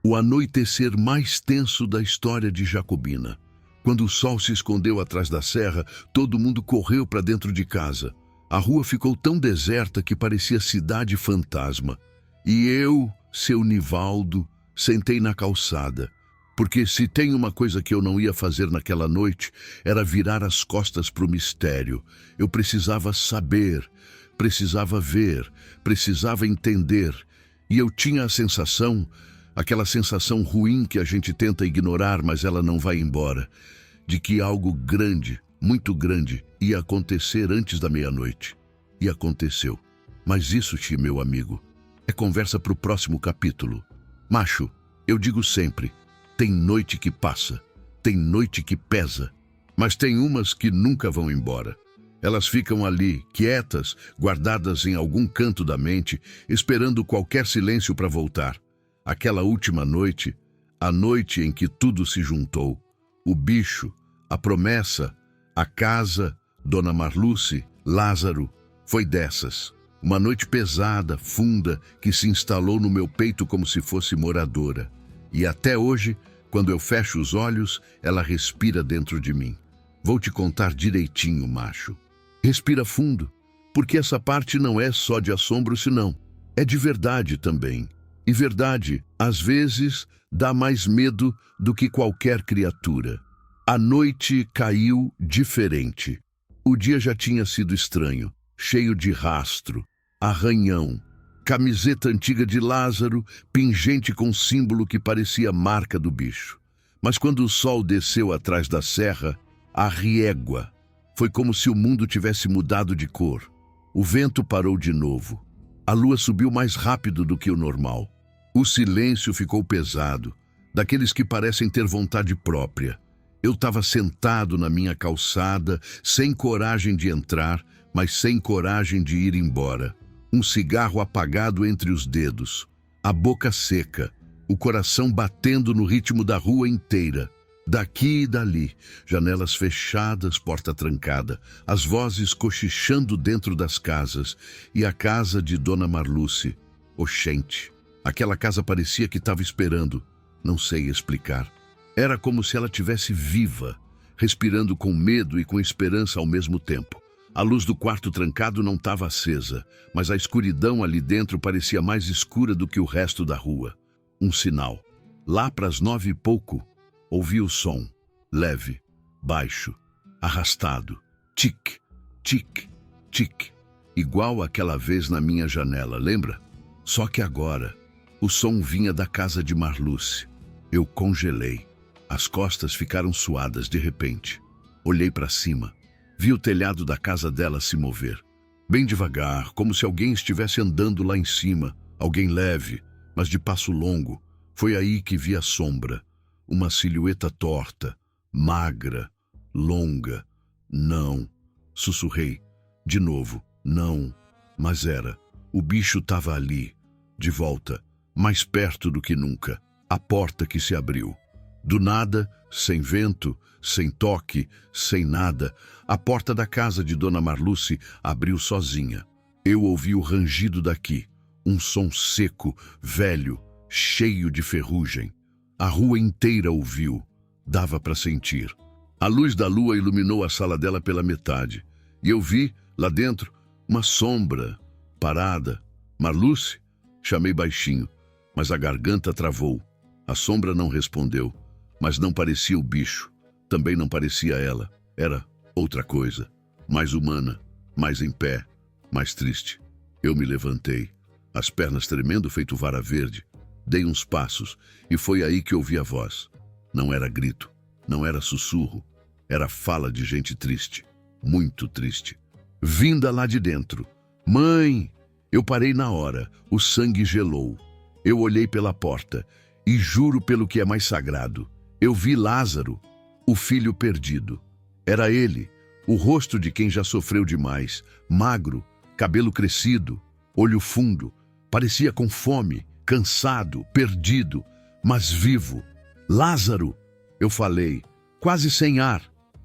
O anoitecer mais tenso da história de Jacobina. Quando o sol se escondeu atrás da serra, todo mundo correu para dentro de casa. A rua ficou tão deserta que parecia cidade fantasma. E eu, seu Nivaldo, sentei na calçada. Porque se tem uma coisa que eu não ia fazer naquela noite, era virar as costas para o mistério. Eu precisava saber, precisava ver, precisava entender. E eu tinha a sensação, aquela sensação ruim que a gente tenta ignorar, mas ela não vai embora, de que algo grande, muito grande, ia acontecer antes da meia-noite. E aconteceu. Mas isso, meu amigo, é conversa para o próximo capítulo. Macho, eu digo sempre, tem noite que passa, tem noite que pesa, mas tem umas que nunca vão embora. Elas ficam ali, quietas, guardadas em algum canto da mente, esperando qualquer silêncio para voltar. Aquela última noite, a noite em que tudo se juntou. O bicho, a promessa, a casa, Dona Marluce, Lázaro, foi dessas. Uma noite pesada, funda, que se instalou no meu peito como se fosse moradora. E até hoje, quando eu fecho os olhos, ela respira dentro de mim. Vou te contar direitinho, macho. Respira fundo, porque essa parte não é só de assombro, senão é de verdade também. E verdade, às vezes, dá mais medo do que qualquer criatura. A noite caiu diferente. O dia já tinha sido estranho, cheio de rastro, arranhão, camiseta antiga de Lázaro, pingente com símbolo que parecia marca do bicho. Mas quando o sol desceu atrás da serra, a riégua, foi como se o mundo tivesse mudado de cor. O vento parou de novo. A lua subiu mais rápido do que o normal. O silêncio ficou pesado, daqueles que parecem ter vontade própria. Eu estava sentado na minha calçada, sem coragem de entrar, mas sem coragem de ir embora. Um cigarro apagado entre os dedos, a boca seca, o coração batendo no ritmo da rua inteira. Daqui e dali, janelas fechadas, porta trancada, as vozes cochichando dentro das casas, e a casa de Dona Marluce. Oxente, aquela casa parecia que estava esperando, não sei explicar. Era como se ela tivesse viva, respirando com medo e com esperança ao mesmo tempo. A luz do quarto trancado não estava acesa, mas a escuridão ali dentro parecia mais escura do que o resto da rua. Um sinal. Lá para as 9 e pouco, ouvi o som, leve, baixo, arrastado, tic, tic, tic, igual aquela vez na minha janela, lembra? Só que agora, o som vinha da casa de Marluce. Eu congelei. As costas ficaram suadas de repente. Olhei para cima. Vi o telhado da casa dela se mover. Bem devagar, como se alguém estivesse andando lá em cima. Alguém leve, mas de passo longo. Foi aí que vi a sombra. Uma silhueta torta, magra, longa. Não. Sussurrei. De novo. Não. Mas era. O bicho estava ali. De volta. Mais perto do que nunca. A porta que se abriu. Do nada, sem vento, sem toque, sem nada, a porta da casa de Dona Marluce abriu sozinha. Eu ouvi o rangido daqui, um som seco, velho, cheio de ferrugem. A rua inteira ouviu, dava para sentir. A luz da lua iluminou a sala dela pela metade, e eu vi, lá dentro, uma sombra, parada. Marluce? Chamei baixinho, mas a garganta travou. A sombra não respondeu, mas não parecia o bicho. Também não parecia ela. Era outra coisa, mais humana, mais em pé, mais triste. Eu me levantei, as pernas tremendo feito vara verde. Dei uns passos e foi aí que ouvi a voz. Não era grito, não era sussurro, era fala de gente triste, muito triste. Vinda lá de dentro. Mãe! Eu parei na hora, o sangue gelou. Eu olhei pela porta e juro pelo que é mais sagrado, eu vi Lázaro, o filho perdido. Era ele, o rosto de quem já sofreu demais, magro, cabelo crescido, olho fundo, parecia com fome, cansado, perdido, mas vivo. Lázaro, eu falei, quase sem ar.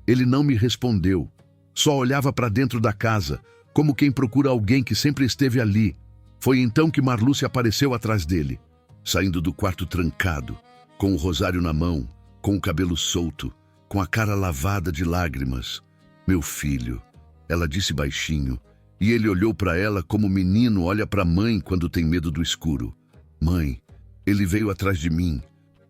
Ele não me respondeu, só olhava para dentro da casa, como quem procura alguém que sempre esteve ali. Foi então que Marluce apareceu atrás dele, saindo do quarto trancado, com o rosário na mão, com o cabelo solto, com a cara lavada de lágrimas. Meu filho, ela disse baixinho, e ele olhou para ela como menino olha para a mãe quando tem medo do escuro. Mãe, ele veio atrás de mim.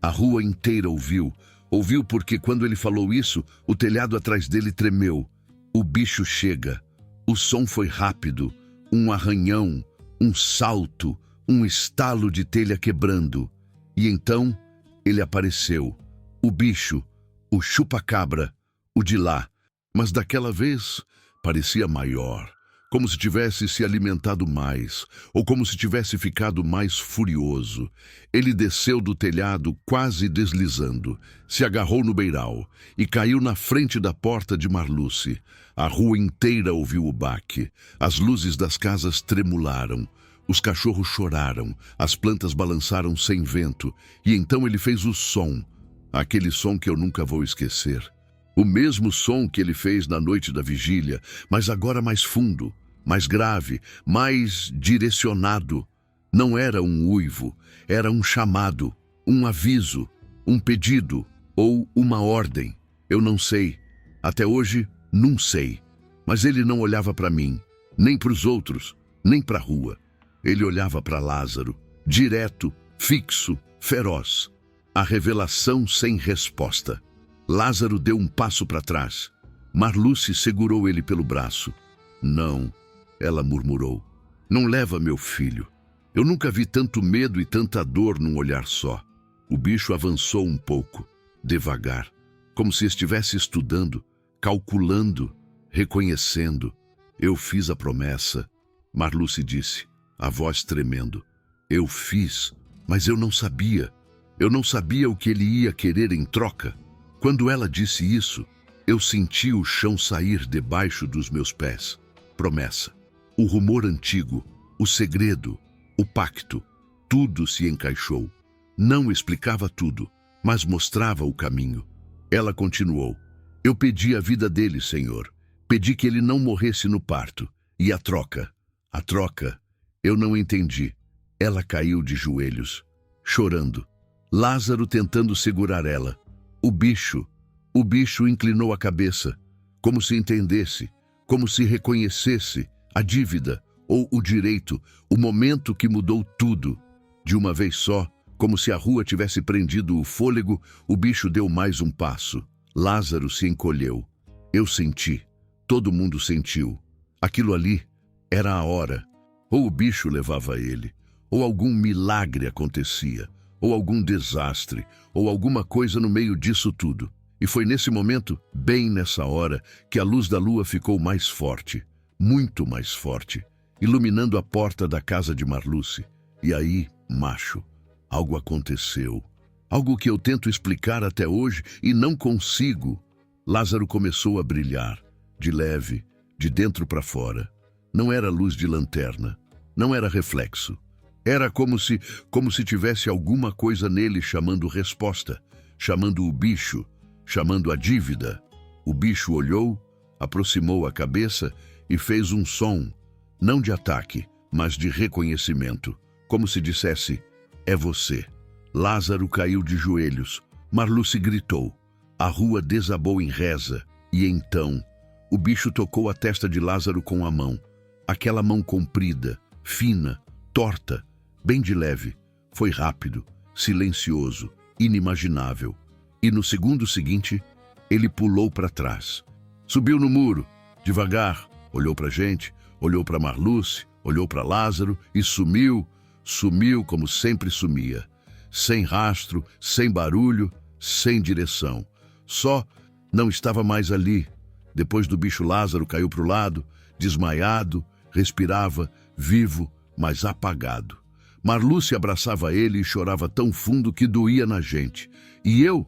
A rua inteira ouviu. Ouviu porque quando ele falou isso, o telhado atrás dele tremeu. O bicho chega. O som foi rápido, um arranhão, um salto, um estalo de telha quebrando. E então ele apareceu. O bicho, o chupa-cabra, o de lá. Mas daquela vez parecia maior, como se tivesse se alimentado mais, ou como se tivesse ficado mais furioso. Ele desceu do telhado quase deslizando, se agarrou no beiral e caiu na frente da porta de Marluce. A rua inteira ouviu o baque, as luzes das casas tremularam, os cachorros choraram, as plantas balançaram sem vento, e então ele fez o som, aquele som que eu nunca vou esquecer. O mesmo som que ele fez na noite da vigília, mas agora mais fundo, mais grave, mais direcionado. Não era um uivo, era um chamado, um aviso, um pedido ou uma ordem. Eu não sei. Até hoje, não sei. Mas ele não olhava para mim, nem para os outros, nem para a rua. Ele olhava para Lázaro, direto, fixo, feroz. A revelação sem resposta. Lázaro deu um passo para trás. Marluce segurou ele pelo braço. Não, ela murmurou. Não leva meu filho. Eu nunca vi tanto medo e tanta dor num olhar só. O bicho avançou um pouco, devagar, como se estivesse estudando, calculando, reconhecendo. Eu fiz a promessa. Marluce disse, a voz tremendo. Eu fiz, mas eu não sabia. Eu não sabia o que ele ia querer em troca. Quando ela disse isso, eu senti o chão sair debaixo dos meus pés. Promessa. O rumor antigo, o segredo, o pacto, tudo se encaixou. Não explicava tudo, mas mostrava o caminho. Ela continuou. Eu pedi a vida dele, Senhor. Pedi que ele não morresse no parto. E a troca? A troca? Eu não entendi. Ela caiu de joelhos, chorando. Lázaro tentando segurar ela. O bicho inclinou a cabeça, como se entendesse, como se reconhecesse a dívida ou o direito, o momento que mudou tudo. De uma vez só, Como se a rua tivesse prendido o fôlego, o bicho deu mais um passo. Lázaro se encolheu. Eu senti. Todo mundo sentiu. Aquilo ali era a hora. Ou o bicho levava ele, ou algum milagre acontecia, ou algum desastre, ou alguma coisa no meio disso tudo. E foi nesse momento, bem nessa hora, que a luz da lua ficou mais forte, muito mais forte, iluminando a porta da casa de Marluce. E aí, macho, algo aconteceu. Algo que eu tento explicar até hoje e não consigo. Lázaro começou a brilhar, de leve, de dentro para fora. Não era luz de lanterna, não era reflexo. Era como se tivesse alguma coisa nele chamando resposta, chamando o bicho, chamando a dívida. O bicho olhou, aproximou a cabeça e fez um som, não de ataque, mas de reconhecimento, como se dissesse, é você. Lázaro caiu de joelhos. Marluce gritou. A rua desabou em reza. E então, o bicho tocou a testa de Lázaro com a mão. Aquela mão comprida, fina, torta, bem de leve. Foi rápido, silencioso, inimaginável. E no segundo seguinte, ele pulou para trás. Subiu no muro, devagar, olhou para a gente, olhou para Marluce, olhou para Lázaro e sumiu como sempre sumia. Sem rastro, sem barulho, sem direção. Só não estava mais ali. Depois do bicho, Lázaro caiu para o lado, desmaiado, respirava, vivo, mas apagado. Marluce abraçava ele e chorava tão fundo que doía na gente. E eu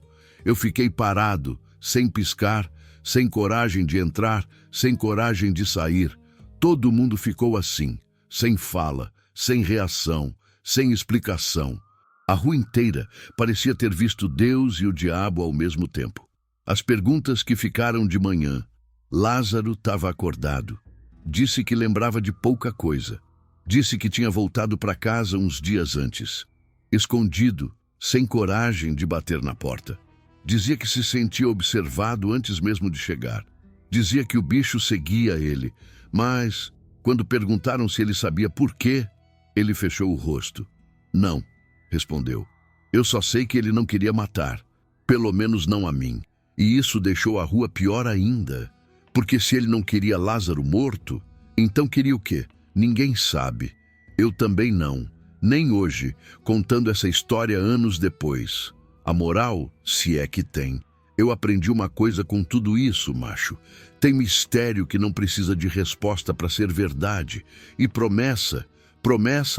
fiquei parado, sem piscar, sem coragem de entrar, sem coragem de sair. Todo mundo ficou assim, sem fala, sem reação, sem explicação. A rua inteira parecia ter visto Deus e o diabo ao mesmo tempo. As perguntas que ficaram de manhã. Lázaro estava acordado. Disse que lembrava de pouca coisa. Disse que tinha voltado para casa uns dias antes. Escondido, sem coragem de bater na porta. Dizia que se sentia observado antes mesmo de chegar. Dizia que o bicho seguia ele, mas, quando perguntaram se ele sabia por quê, ele fechou o rosto. Não, respondeu. Eu só sei que ele não queria matar, pelo menos não a mim. E isso deixou a rua pior ainda, porque se ele não queria Lázaro morto, então queria o quê? Ninguém sabe. Eu também não, nem hoje, contando essa história anos depois. A moral, se é que tem. Eu aprendi uma coisa com tudo isso, macho. Tem mistério que não precisa de resposta para ser verdade. E promessa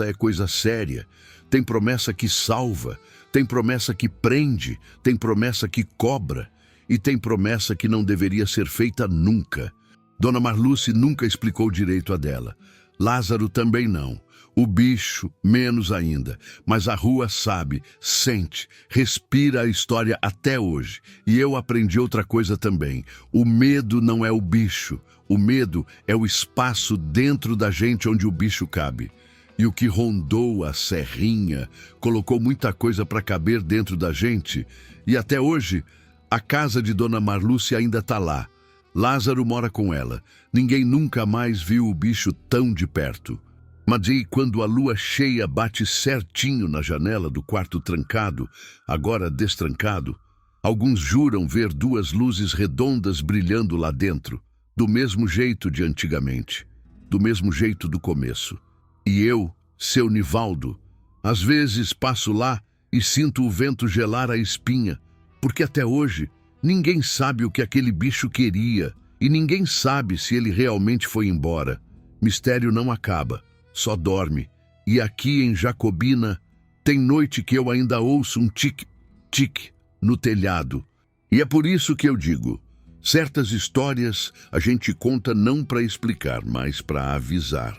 é coisa séria. Tem promessa que salva, tem promessa que prende, tem promessa que cobra. E tem promessa que não deveria ser feita nunca. Dona Marluce nunca explicou direito a dela. Lázaro também não. O bicho, menos ainda. Mas a rua sabe, sente, respira a história até hoje. E eu aprendi outra coisa também. O medo não é o bicho. O medo é o espaço dentro da gente onde o bicho cabe. E o que rondou a serrinha colocou muita coisa para caber dentro da gente. E até hoje, a casa de Dona Marluce ainda está lá. Lázaro mora com ela. Ninguém nunca mais viu o bicho tão de perto. Mas e quando a lua cheia bate certinho na janela do quarto trancado, agora destrancado, alguns juram ver duas luzes redondas brilhando lá dentro, do mesmo jeito de antigamente, do mesmo jeito do começo. E eu, seu Nivaldo, às vezes passo lá e sinto o vento gelar a espinha, porque até hoje ninguém sabe o que aquele bicho queria e ninguém sabe se ele realmente foi embora. Mistério não acaba, só dorme. E aqui em Jacobina tem noite que eu ainda ouço um tic-tic no telhado. E é por isso que eu digo, certas histórias a gente conta não para explicar, mas para avisar.